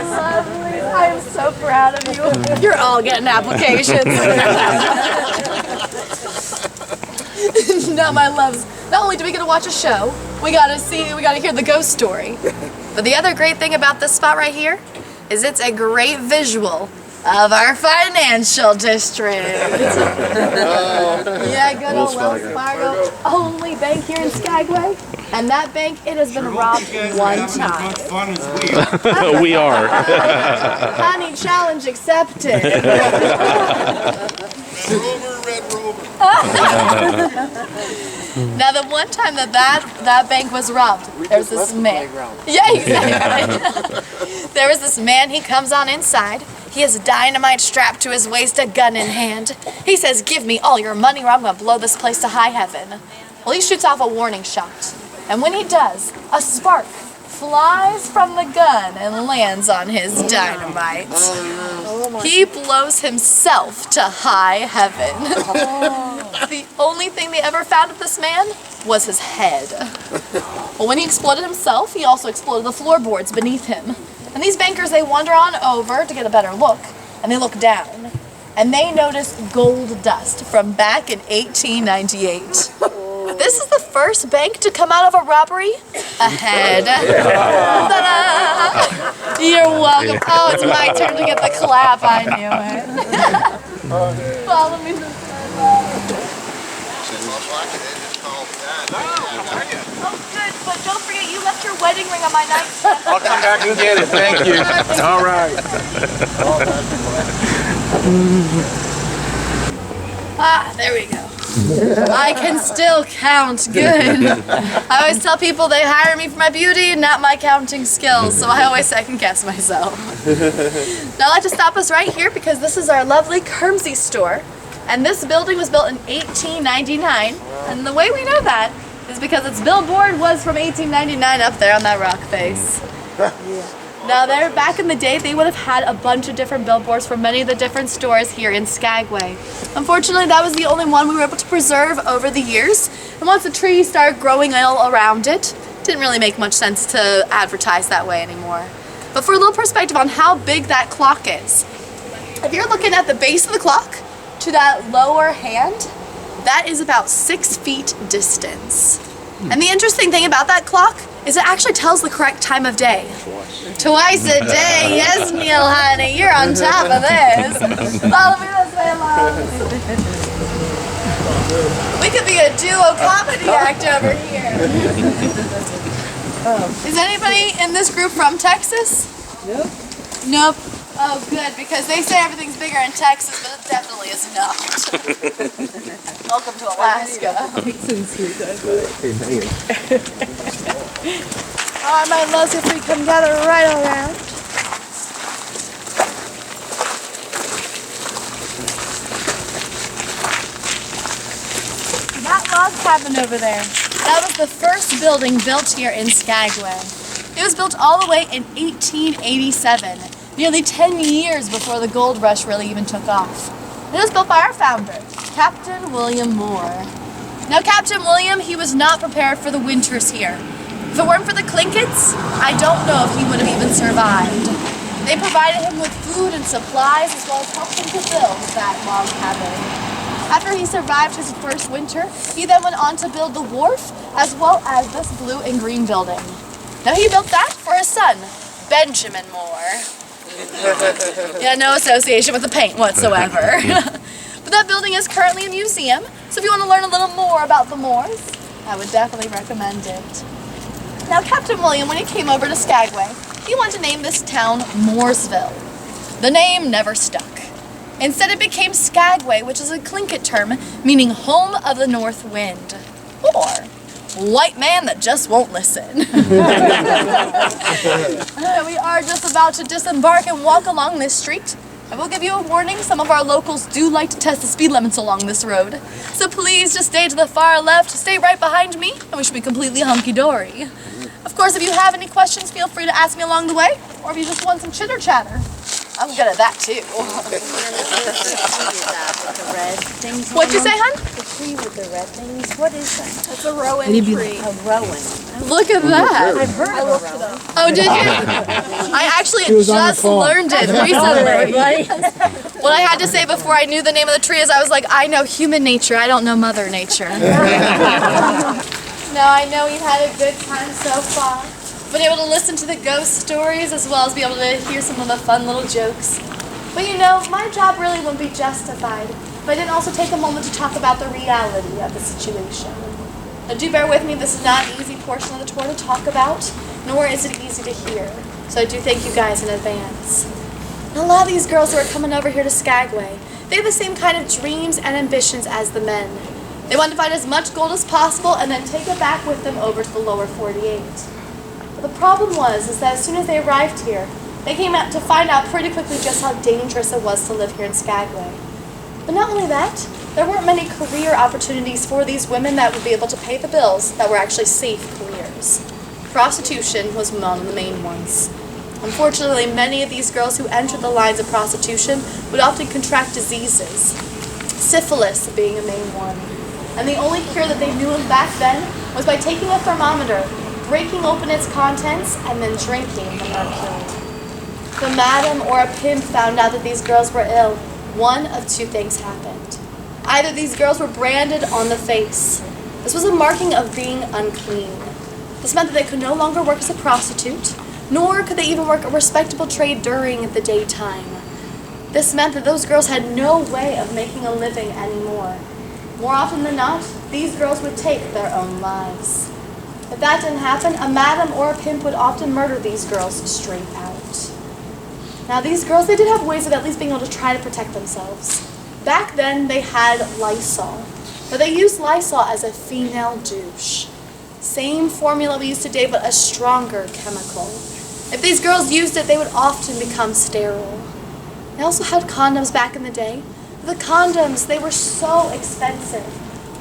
Speaker 2: Lovely. I am so proud of you. You're all getting applications. Now, my loves, not only do we get to watch a show, we got to hear the ghost story. But the other great thing about this spot right here is it's a great visual of our financial district. Yeah, good old Wells Fargo, only bank here in Skagway. And that bank, it has been robbed one time.
Speaker 3: Fun as we are.
Speaker 1: We are.
Speaker 2: Honey, challenge accepted.
Speaker 3: Red Rover.
Speaker 2: Now, the one time that bank was robbed, there was this man. Yeah, exactly. There was this man, he comes on inside. He has dynamite strapped to his waist, a gun in hand. He says, "Give me all your money or I'm going to blow this place to high heaven." Well, he shoots off a warning shot. And when he does, a spark flies from the gun and lands on his dynamite. He blows himself to high heaven. The only thing they ever found of this man was his head. Well, when he exploded himself, he also exploded the floorboards beneath him. And these bankers, they wander on over to get a better look, and they look down. And they notice gold dust from back in 1898. This is the first bank to come out of a robbery ahead. Ta-da! You're welcome. Oh, it's my turn to get the clap. I knew it. Follow me. Oh, good. But don't forget, you left your wedding ring on my nightstand.
Speaker 5: I'll come back and get it. Thank you. All right.
Speaker 2: Ah, there we go. I can still count good. I always tell people they hire me for my beauty, not my counting skills, so I always second guess myself. Now I'd like to stop us right here because this is our lovely Kermsey store, and this building was built in 1899, and the way we know that is because its billboard was from 1899 up there on that rock face. Now there, back in the day, they would have had a bunch of different billboards for many of the different stores here in Skagway. Unfortunately, that was the only one we were able to preserve over the years. And once the trees started growing all around it, didn't really make much sense to advertise that way anymore. But for a little perspective on how big that clock is, if you're looking at the base of the clock, to to that lower hand, that is about 6 feet distance. And the interesting thing about that clock is it actually tells the correct time of day. Twice a day. Yes, Neil, honey, you're on top of this. Follow me this way along. We could be a duo comedy act over here. Is anybody in this group from Texas? Nope. Nope. Oh, good, because they say everything's bigger in Texas, but it definitely is not. Welcome to Alaska. Alright, my loves, if we come gather right around. That log cabin over there, that was the first building built here in Skagway. It was built all the way in 1887. Nearly 10 years before the gold rush really even took off. It was built by our founder, Captain William Moore. Now Captain William, he was not prepared for the winters here. If it weren't for the Clinkets, I don't know if he would have even survived. They provided him with food and supplies as well as helped him to build that log cabin. After he survived his first winter, he then went on to build the wharf as well as this blue and green building. Now he built that for his son, Benjamin Moore. Yeah, no association with the paint whatsoever. But that building is currently a museum, so if you want to learn a little more about the Moores, I would definitely recommend it. Now, Captain William, when he came over to Skagway, he wanted to name this town Mooresville. The name never stuck. Instead, it became Skagway, which is a Tlingit term meaning home of the north wind, or white man that just won't listen. We are just about to disembark and walk along this street. I will give you a warning, some of our locals do like to test the speed limits along this road. So please just stay to the far left, stay right behind me, and we should be completely hunky-dory. Of course, if you have any questions, feel free to ask me along the way, or if you just want some chitter-chatter. I'm good at that too. What'd you say, hun?
Speaker 6: The tree with the red things, what is that?
Speaker 2: It's a rowan tree.
Speaker 6: A rowan.
Speaker 2: Look at that.
Speaker 6: I've heard of a rowan.
Speaker 2: Oh, did you? I actually just learned it recently. What I had to say before I knew the name of the tree is I was like, I know human nature, I don't know mother nature. Now I know you've had a good time so far. Been able to listen to the ghost stories as well as be able to hear some of the fun little jokes. But you know, my job really wouldn't be justified if I didn't also take a moment to talk about the reality of the situation. Now do bear with me, this is not an easy portion of the tour to talk about, nor is it easy to hear. So I do thank you guys in advance. And a lot of these girls who are coming over here to Skagway, they have the same kind of dreams and ambitions as the men. They want to find as much gold as possible and then take it back with them over to the lower 48. But the problem is that as soon as they arrived here, they came out to find out pretty quickly just how dangerous it was to live here in Skagway. But not only that, there weren't many career opportunities for these women that would be able to pay the bills that were actually safe careers. Prostitution was one of the main ones. Unfortunately, many of these girls who entered the lines of prostitution would often contract diseases, syphilis being a main one. And the only cure that they knew of back then was by taking a thermometer, breaking open its contents, and then drinking the mercury. If a madam or a pimp found out that these girls were ill, one of two things happened. Either these girls were branded on the face. This was a marking of being unclean. This meant that they could no longer work as a prostitute, nor could they even work a respectable trade during the daytime. This meant that those girls had no way of making a living anymore. More often than not, these girls would take their own lives. If that didn't happen, a madam or a pimp would often murder these girls straight out. Now these girls, they did have ways of at least being able to try to protect themselves. Back then, they had Lysol, but they used Lysol as a female douche. Same formula we use today, but a stronger chemical. If these girls used it, they would often become sterile. They also had condoms back in the day. The condoms, they were so expensive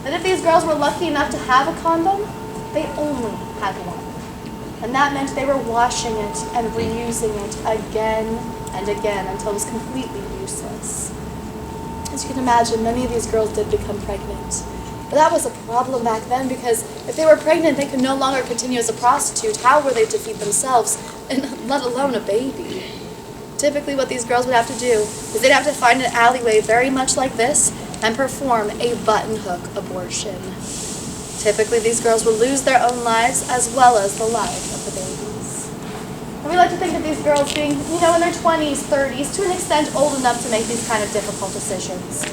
Speaker 2: that if these girls were lucky enough to have a condom, they only had one. And that meant they were washing it and reusing it again and again until it was completely useless. As you can imagine, many of these girls did become pregnant. But that was a problem back then because if they were pregnant, they could no longer continue as a prostitute. How were they to feed themselves, and let alone a baby? Typically what these girls would have to do is they'd have to find an alleyway very much like this and perform a button hook abortion. Typically these girls would lose their own lives as well as the lives of the babies. And we like to think of these girls being, in their 20s, 30s, to an extent old enough to make these kind of difficult decisions.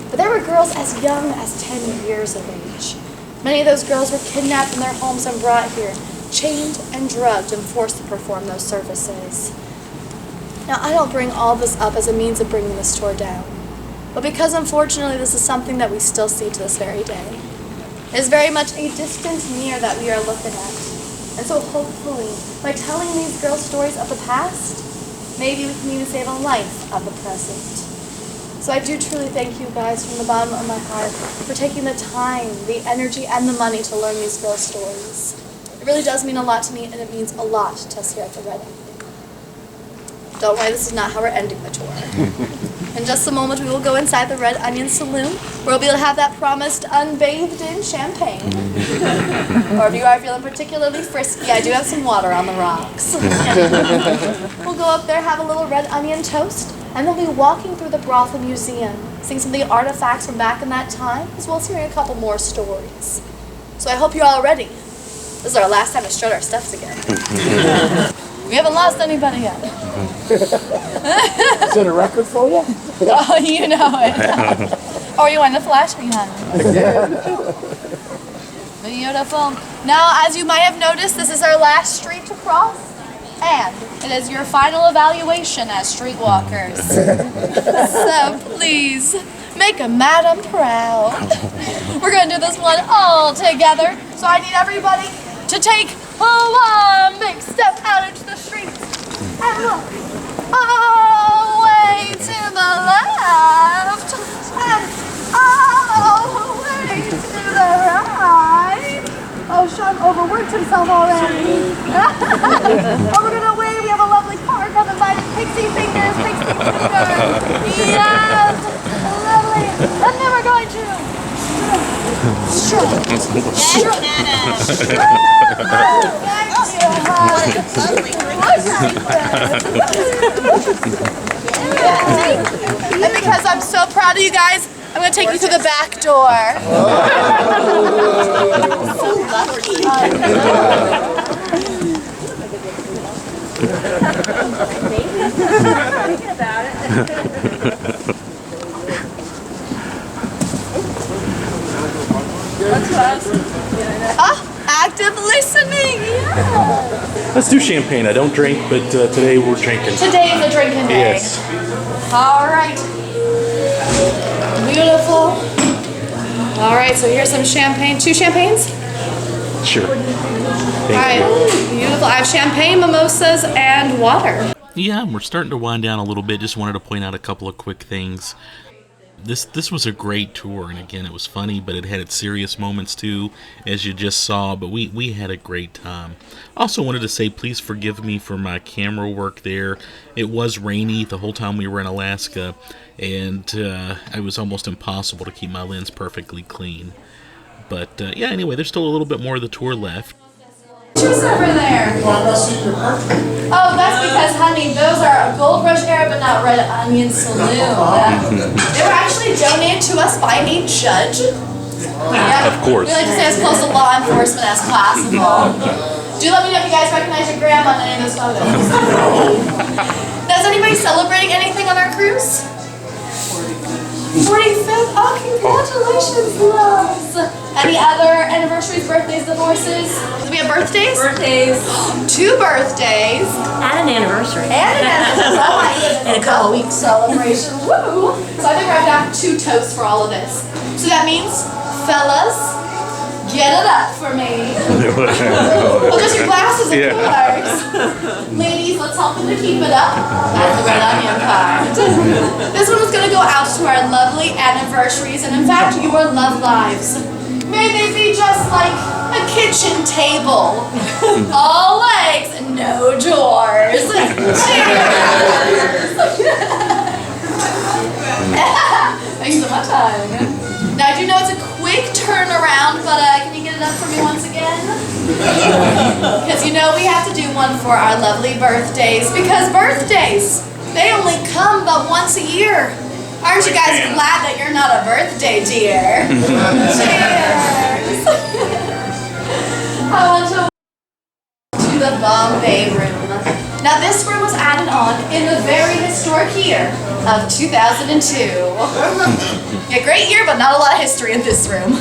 Speaker 2: But there were girls as young as 10 years of age. Many of those girls were kidnapped from their homes and brought here, chained and drugged and forced to perform those services. Now, I don't bring all this up as a means of bringing this tour down, but because unfortunately this is something that we still see to this very day. It is very much a distant near that we are looking at. And so hopefully, by telling these girls stories of the past, maybe we can even save a life of the present. So I do truly thank you guys from the bottom of my heart for taking the time, the energy, and the money to learn these girls' stories. It really does mean a lot to me, and it means a lot to us here at the Red Onion. Don't worry, this is not how we're ending the tour. In just a moment, we will go inside the Red Onion Saloon, where we'll be able to have that promised unbathed in champagne. Or if you are feeling particularly frisky, I do have some water on the rocks. We'll go up there, have a little red onion toast, and then we'll be walking through the brothel museum, seeing some of the artifacts from back in that time, as well as hearing a couple more stories. So I hope you're all ready. This is our last time to strut our stuff together. We haven't lost anybody yet.
Speaker 3: Is it a record for you?
Speaker 2: Oh, you know it. Oh, you want the flash behind? Beautiful. Now, as you might have noticed, this is our last street to cross, and it is your final evaluation as streetwalkers. So please, make a madam proud. We're going to do this one all together, so I need everybody to take one big step out into the street and look all the way to the left and all the way to the right. Oh, Sean overworked himself already. Oh, we're gonna wave. We have a lovely car coming by. Pixie fingers, pixie fingers. Yes, lovely. And then we're going to strut. And because I'm so proud of you guys, I'm going to take you through the back door. So lucky. Active listening, yeah.
Speaker 8: Let's do champagne. I don't drink, but today we're drinking.
Speaker 2: Today is a drinking day.
Speaker 8: Yes.
Speaker 2: All right. Beautiful. All right, so here's some champagne. 2 champagnes?
Speaker 8: Sure.
Speaker 2: All
Speaker 8: Thank
Speaker 2: right, beautiful. I have champagne, mimosas, and water.
Speaker 1: Yeah, we're starting to wind down a little bit. Just wanted to point out a couple of quick things. This was a great tour, and again, it was funny, but it had its serious moments too, as you just saw, but we had a great time. Also wanted to say, please forgive me for my camera work there. It was rainy the whole time we were in Alaska, and it was almost impossible to keep my lens perfectly clean. But yeah, anyway, there's still a little bit more of the tour left.
Speaker 2: Who's over there? Oh, that's because, honey, those are Gold Rush era, but not Red Onion Saloon. They were actually donated to us by a judge. Yeah.
Speaker 8: Of course.
Speaker 2: We like to stay as close to law enforcement as possible. Do let me know if you guys recognize your grandma on any of those photos. Now, is anybody celebrating anything on our cruise? 45th? Oh, congratulations, loves! Any other anniversaries, birthdays, divorces? Do we have birthdays?
Speaker 6: Birthdays.
Speaker 2: 2 birthdays.
Speaker 6: And an anniversary.
Speaker 2: And an anniversary. Oh my goodness.
Speaker 6: In a couple weeks.
Speaker 2: Celebration. Woo! So I think I have 2 toasts for all of this. So that means, fellas, get it up for me. Well, just your glasses, of course. Ladies, let's help them to keep it up. That's the Red Onion card. This one is going to go out to our lovely anniversaries, and in fact, your love lives. May they be just like a kitchen table. All legs and no doors. Cheers! Thanks so much, hon. Now, I do know it's a quick turnaround, but can you get it up for me once again? Because you know we have to do one for our lovely birthdays, because birthdays They only come but once a year. Aren't you guys glad that you're not a birthday dear? Cheers! I want to the Bombay room. Now this room was added on in the very historic year of 2002. Yeah, great year, but not a lot of history in this room.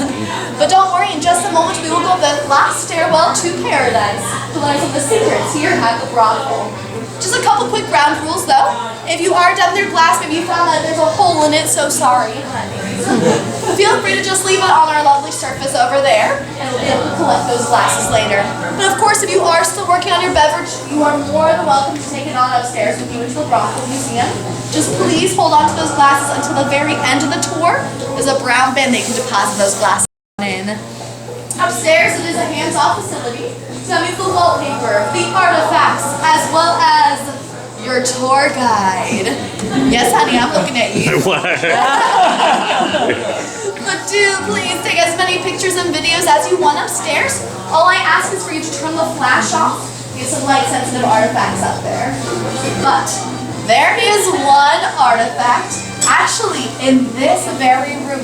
Speaker 2: But don't worry, in just a moment we will go up the last stairwell to paradise to learn some of the secrets here at the brothel. Just a couple quick ground rules though. If you are done with your glass, maybe you found that there's a hole in it, so sorry. Feel free to just leave it on our lovely surface over there, and we'll be able to collect those glasses later. But of course, if you are still working on your beverage, you are more than welcome to take it on upstairs with you into the Brothel Museum. Just please hold on to those glasses until the very end of the tour. There's a brown bin that you can deposit those glasses in. Upstairs, it is a hands-off facility. So that means the wallpaper, the artifacts, as well as your tour guide. Yes, honey, I'm looking at you. But do please take as many pictures and videos as you want upstairs. All I ask is for you to turn the flash off. Get some light-sensitive artifacts up there. But there is one artifact, actually in this very room,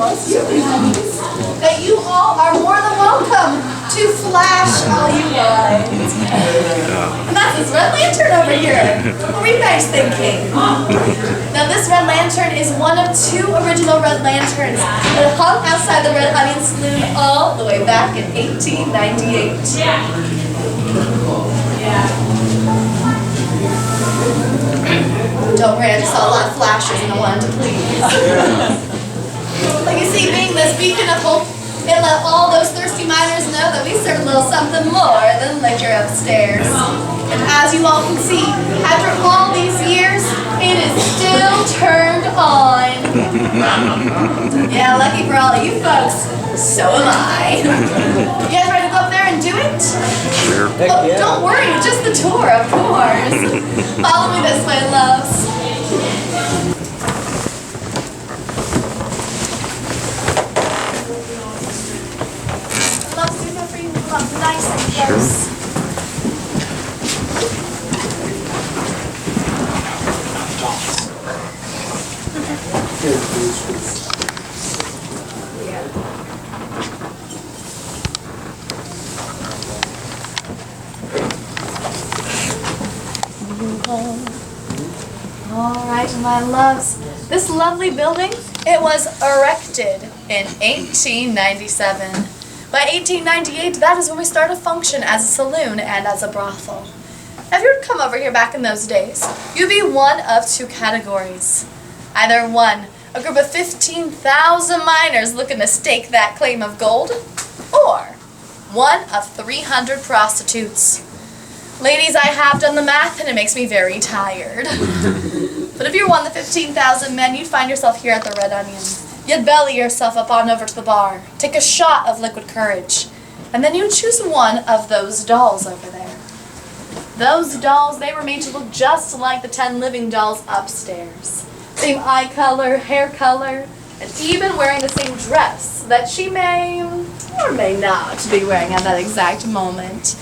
Speaker 2: that you all are more than welcome to flash all you want. And that's this red lantern over here. What were you guys thinking? Now this red lantern is one of 2 original red lanterns that hung outside the Red Onion Saloon all the way back in 1898. Don't worry, I just saw a lot of flashes and I wanted to please. Like you see, being this beacon of hope, it let all those thirsty miners know that we serve a little something more than liquor upstairs. And as you all can see, after all these years, it is still turned on. Yeah, lucky for all of you folks, so am I. You guys ready to go up there and do it?
Speaker 8: Sure.
Speaker 2: Oh, don't worry, just the tour, of course. Follow me this way, loves. Loves, do that for you. Love, nice and close. All right, my loves. This lovely building, it was erected in 1897. By 1898, that is when we started to function as a saloon and as a brothel. Now, if you were to come over here back in those days, you'd be one of 2 categories. Either one, a group of 15,000 miners looking to stake that claim of gold, or one of 300 prostitutes. Ladies, I have done the math and it makes me very tired. But if you're one of the 15,000 men, you'd find yourself here at the Red Onion. You'd belly yourself up on over to the bar, take a shot of liquid courage, and then you'd choose one of those dolls over there. Those dolls, they were made to look just like the 10 living dolls upstairs. Same eye color, hair color, and even wearing the same dress that she may or may not be wearing at that exact moment.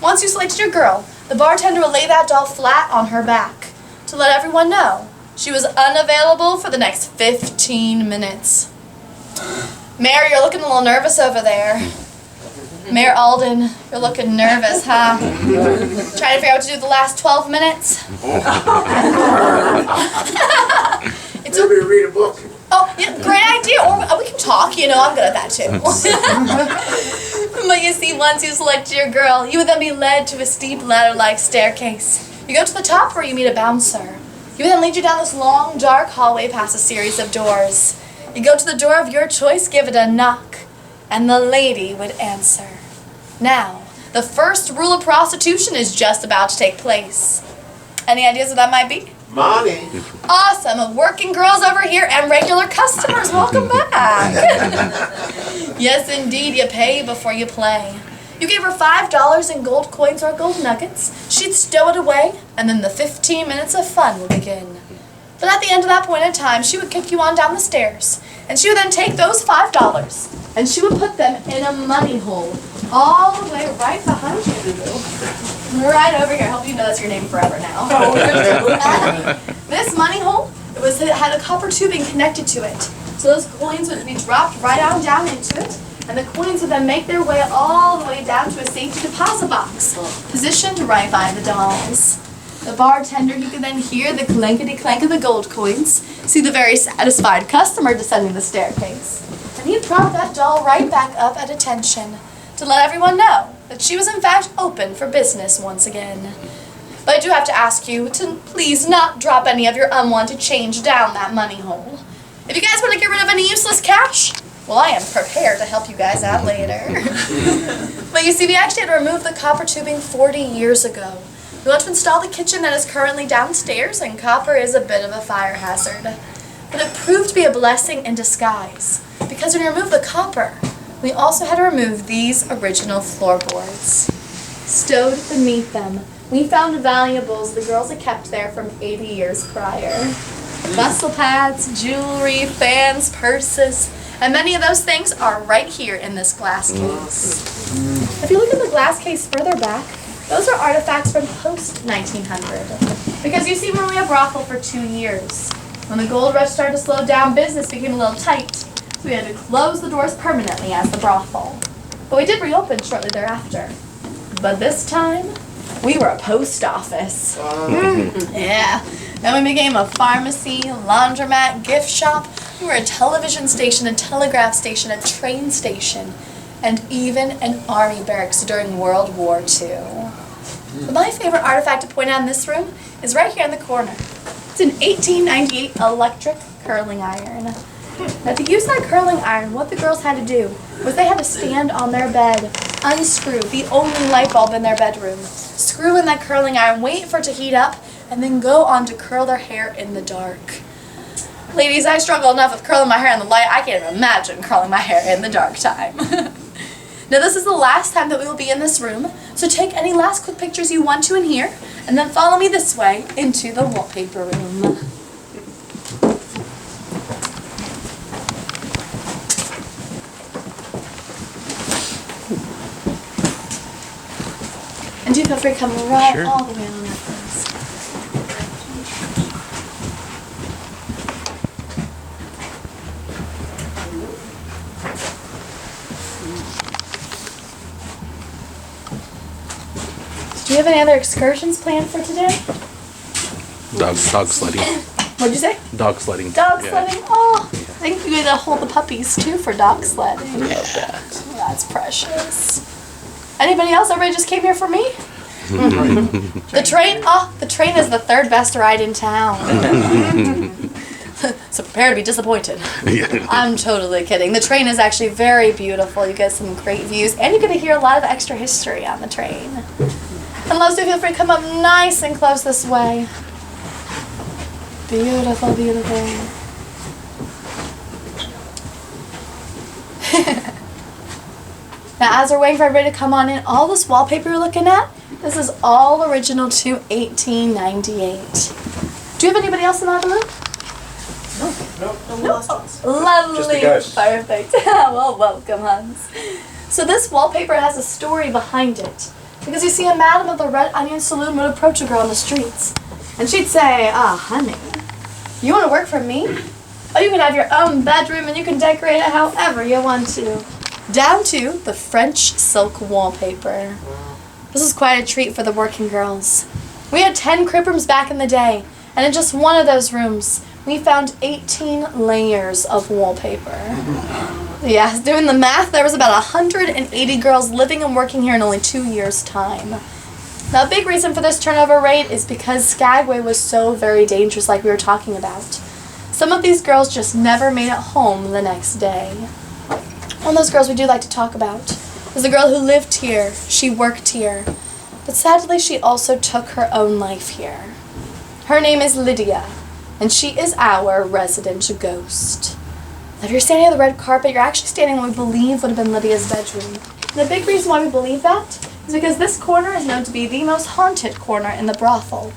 Speaker 2: Once you selected your girl, the bartender will lay that doll flat on her back to let everyone know she was unavailable for the next 15 minutes. Mayor, you're looking a little nervous over there. Mayor Alden, you're looking nervous, huh? Trying to figure out what to do the last 12 minutes?
Speaker 3: Maybe read a book.
Speaker 2: Oh, yeah, great idea. Or we can talk, you know, I'm good at that too. But you see, once you select your girl, you would then be led to a steep ladder-like staircase. You go to the top where you meet a bouncer. He would then lead you down this long, dark hallway past a series of doors. You go to the door of your choice, give it a knock, and the lady would answer. Now, the first rule of prostitution is just about to take place. Any ideas what that might be?
Speaker 3: Money.
Speaker 2: Awesome. Working girls over here and regular customers. Welcome back. Yes, indeed. You pay before you play. You gave her $5 in gold coins or gold nuggets. She'd stow it away, and then the 15 minutes of fun will begin. But at the end of that point in time, she would kick you on down the stairs, and she would then take those $5, and she would put them in a money hole all the way right behind you. Right over here. I hope you know that's your name forever now. This money hole, it had a copper tubing connected to it. So those coins would be dropped right on down into it, and the coins would then make their way all the way down to a safety deposit box, positioned right by the dolls. The bartender, he could then hear the clankety-clank of the gold coins, see the very satisfied customer descending the staircase, and he'd prop that doll right back up at attention to let everyone know that she was in fact open for business once again. But I do have to ask you to please not drop any of your unwanted change down that money hole. If you guys want to get rid of any useless cash, well, I am prepared to help you guys out later. But you see, we actually had to remove the copper tubing 40 years ago. We want to install the kitchen that is currently downstairs, and copper is a bit of a fire hazard. But it proved to be a blessing in disguise, because when you remove the copper, we also had to remove these original floorboards. Stowed beneath them, we found valuables the girls had kept there from 80 years prior. Muscle pads, jewelry, fans, purses, and many of those things are right here in this glass case. If you look at the glass case further back, those are artifacts from post-1900. Because you see, we were only a brothel for 2 years. When the gold rush started to slow down, business became a little tight, so we had to close the doors permanently as the brothel. But we did reopen shortly thereafter. But this time, we were a post office. Yeah. Then we became a pharmacy, laundromat, gift shop. We were a television station, a telegraph station, a train station, and even an army barracks during World War II. But my favorite artifact to point out in this room is right here in the corner. It's an 1898 electric curling iron. Now, to use that curling iron, what the girls had to do was they had to stand on their bed, unscrew the only light bulb in their bedroom, screw in that curling iron, wait for it to heat up, and then go on to curl their hair in the dark. Ladies, I struggle enough with curling my hair in the light, I can't even imagine curling my hair in the dark time. Now, this is the last time that we will be in this room, so take any last quick pictures you want to in here, and then follow me this way into the wallpaper room. And do feel free to come right all the way on up, please. Do you have any other excursions planned for today?
Speaker 8: Dog sledding.
Speaker 2: What'd you say?
Speaker 8: Dog sledding.
Speaker 2: Dog sledding? Oh, I think you gotta hold the puppies too for dog sledding.
Speaker 8: Love that.
Speaker 2: That's precious. Anybody else? Everybody just came here for me? The train is the third best ride in town. So prepare to be disappointed. I'm totally kidding. The train is actually very beautiful. You get some great views, and you get to hear a lot of extra history on the train. And loves, do feel free to come up nice and close this way. Beautiful, beautiful. Now, as we're waiting for everybody to come on in, all this wallpaper you're looking at, this is all original to 1898. Do you have anybody else in that room? No. Lovely.
Speaker 5: Just the ghost.
Speaker 2: Perfect. Well, welcome, Hans. So this wallpaper has a story behind it. Because you see, a madam of the Red Onion Saloon would approach a girl on the streets. And she'd say, honey, you want to work for me? Oh, you can have your own bedroom and you can decorate it however you want to. Down to the French silk wallpaper. This was quite a treat for the working girls. We had 10 crib rooms back in the day, and in just one of those rooms, we found 18 layers of wallpaper. Yeah, doing the math, there was about 180 girls living and working here in only 2 years' time. Now, a big reason for this turnover rate is because Skagway was so very dangerous, like we were talking about. Some of these girls just never made it home the next day. One of those girls we do like to talk about is a girl who lived here, she worked here, but sadly she also took her own life here. Her name is Lydia, and she is our resident ghost. Now, if you're standing on the red carpet, you're actually standing in what we believe would have been Lydia's bedroom. And the big reason why we believe that is because this corner is known to be the most haunted corner in the brothel,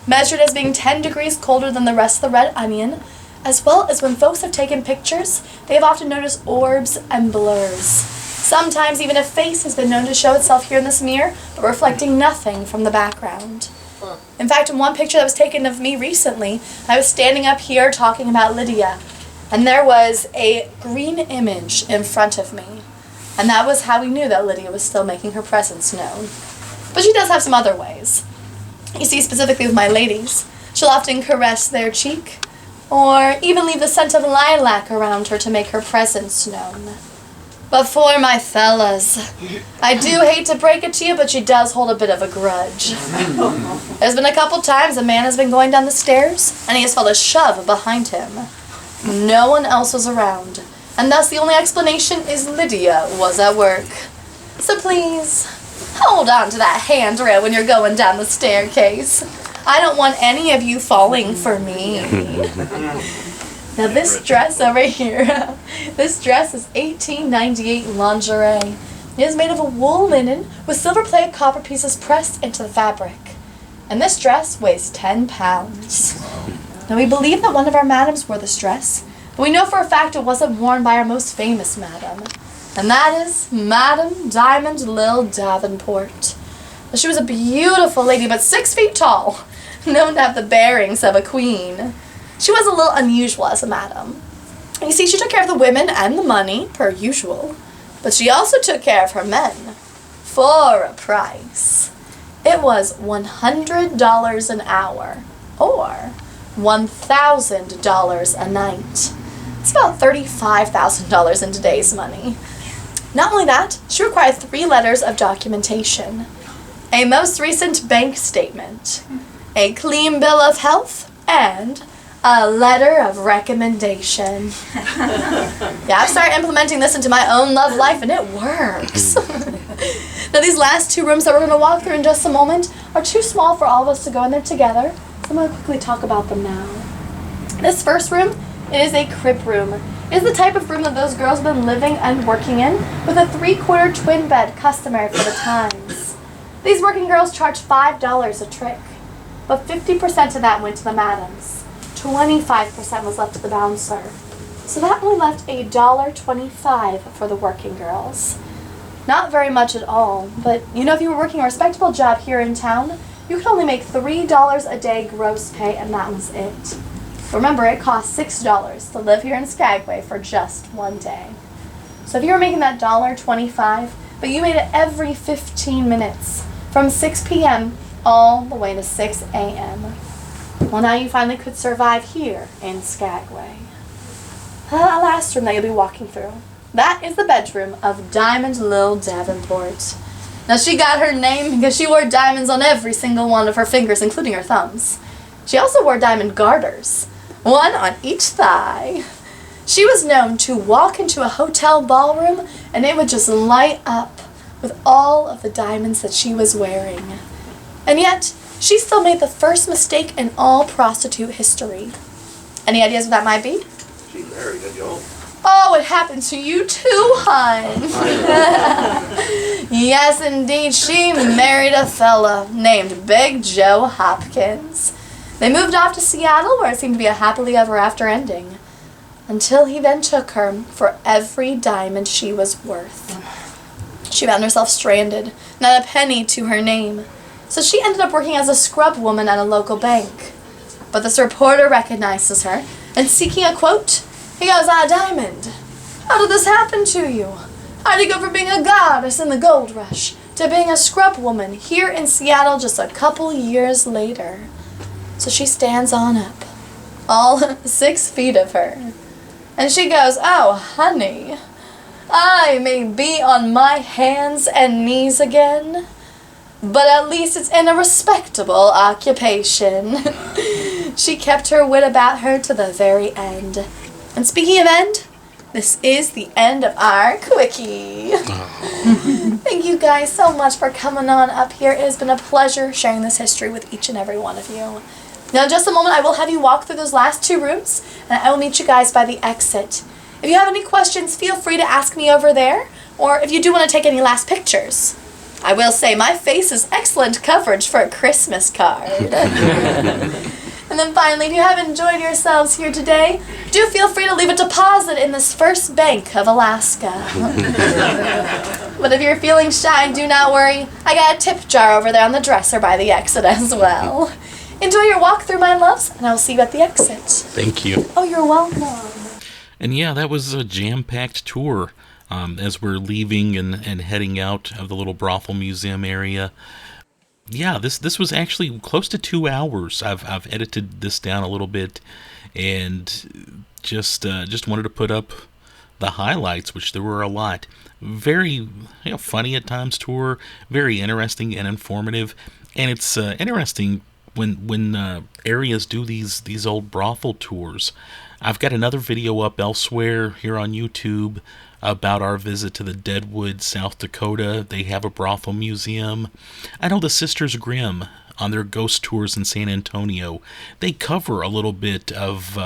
Speaker 2: measured as being 10 degrees colder than the rest of the Red Onion, as well as when folks have taken pictures, they have often noticed orbs and blurs. Sometimes even a face has been known to show itself here in this mirror, but reflecting nothing from the background. In fact, in one picture that was taken of me recently, I was standing up here talking about Lydia, and there was a green image in front of me. And that was how we knew that Lydia was still making her presence known. But she does have some other ways. You see, specifically with my ladies, she'll often caress their cheek, or even leave the scent of lilac around her to make her presence known. But for my fellas, I do hate to break it to you, but she does hold a bit of a grudge. There's been a couple times a man has been going down the stairs, and he has felt a shove behind him. No one else was around, and thus the only explanation is Lydia was at work. So please, hold on to that handrail when you're going down the staircase. I don't want any of you falling for me. Now this dress over here, this dress is $18.98 lingerie. It is made of a wool linen with silver plated copper pieces pressed into the fabric. And this dress weighs 10 pounds. Now we believe that one of our madams wore this dress, but we know for a fact it wasn't worn by our most famous madam. And that is Madam Diamond Lil Davenport. Now, she was a beautiful lady, but 6 feet tall, known to have the bearings of a queen. She was a little unusual as a madam. You see, she took care of the women and the money, per usual, but she also took care of her men, for a price. It was $100 an hour, or $1,000 a night. It's about $35,000 in today's money. Not only that, she required 3 letters of documentation. A most recent bank statement, a clean bill of health, and a letter of recommendation. Yeah, I've started implementing this into my own love life, and it works. Now, these last 2 rooms that we're going to walk through in just a moment are too small for all of us to go in there together, so I'm going to quickly talk about them now. This first room, it is a crib room. It is the type of room that those girls have been living and working in, with a 3/4 twin bed customary for the times. These working girls charge $5 a trick, but 50% of that went to the madams. 25% was left to the bouncer. So that only left $1.25 for the working girls. Not very much at all, but you know, if you were working a respectable job here in town, you could only make $3 a day gross pay, and that was it. Remember, it costs $6 to live here in Skagway for just 1 day. So if you were making that $1.25, but you made it every 15 minutes, from 6 p.m. all the way to 6 a.m., well, now you finally could survive here in Skagway. The last room that you'll be walking through, that is the bedroom of Diamond Lil Davenport. Now, she got her name because she wore diamonds on every single one of her fingers, including her thumbs. She also wore diamond garters, 1 on each thigh. She was known to walk into a hotel ballroom and it would just light up with all of the diamonds that she was wearing. And yet, she still made the first mistake in all prostitute history. Any ideas what that might be?
Speaker 5: She married a yo.
Speaker 2: Oh, it happened to you too, hon. Yes, indeed, she married a fella named Big Joe Hopkins. They moved off to Seattle, where it seemed to be a happily ever after ending, until he then took her for every diamond she was worth. She found herself stranded, not a penny to her name. So she ended up working as a scrub woman at a local bank. But this reporter recognizes her, and seeking a quote, he goes, Diamond, how did this happen to you? How did you go from being a goddess in the gold rush to being a scrub woman here in Seattle just a couple years later? So she stands on up, all 6 feet of her. And she goes, oh, honey, I may be on my hands and knees again, but at least it's in a respectable occupation. She kept her wit about her to the very end. And speaking of end, this is the end of our quickie. Thank you guys so much for coming on up here. It has been a pleasure sharing this history with each and every one of you. Now, in just a moment, I will have you walk through those last 2 rooms, and I will meet you guys by the exit. If you have any questions, feel free to ask me over there, or if you do want to take any last pictures. I will say my face is excellent coverage for a Christmas card. And then finally, if you have enjoyed yourselves here today, do feel free to leave a deposit in this first bank of Alaska. But if you're feeling shy, do not worry. I got a tip jar over there on the dresser by the exit as well. Enjoy your walk through, my loves, and I will see you at the exit.
Speaker 1: Thank you.
Speaker 2: Oh, you're welcome.
Speaker 1: And yeah, that was a jam-packed tour as we're leaving and heading out of the little brothel museum area. Yeah, this was actually close to 2 hours. I've edited this down a little bit and just wanted to put up the highlights, which there were a lot. Very funny at times tour, very interesting and informative. And it's interesting when areas do these old brothel tours. I've got another video up elsewhere here on YouTube about our visit to the Deadwood, South Dakota. They have a brothel museum. I know the Sisters Grimm on their ghost tours in San Antonio, they cover a little bit of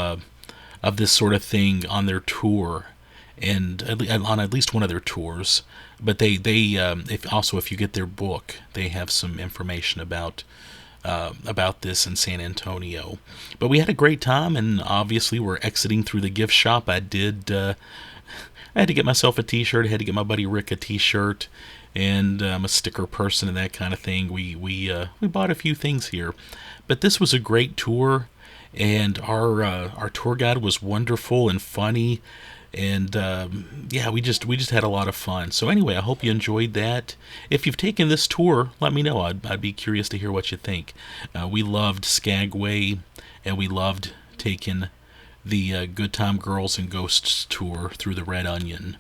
Speaker 1: this sort of thing on their tour, and on at least one of their tours. But they if you get their book, they have some information about this in San Antonio. But we had a great time, and obviously we're exiting through the gift shop. I had to get myself a t-shirt. I had to get my buddy Rick a t-shirt, and I'm a sticker person and that kind of thing. We bought a few things here, but this was a great tour, and our tour guide was wonderful and funny, and yeah, we just had a lot of fun. So anyway, I hope you enjoyed that. If you've taken this tour, let me know. I'd be curious to hear what you think. We loved Skagway, and we loved taking the Goodtime Girls and Ghosts tour through the Red Onion.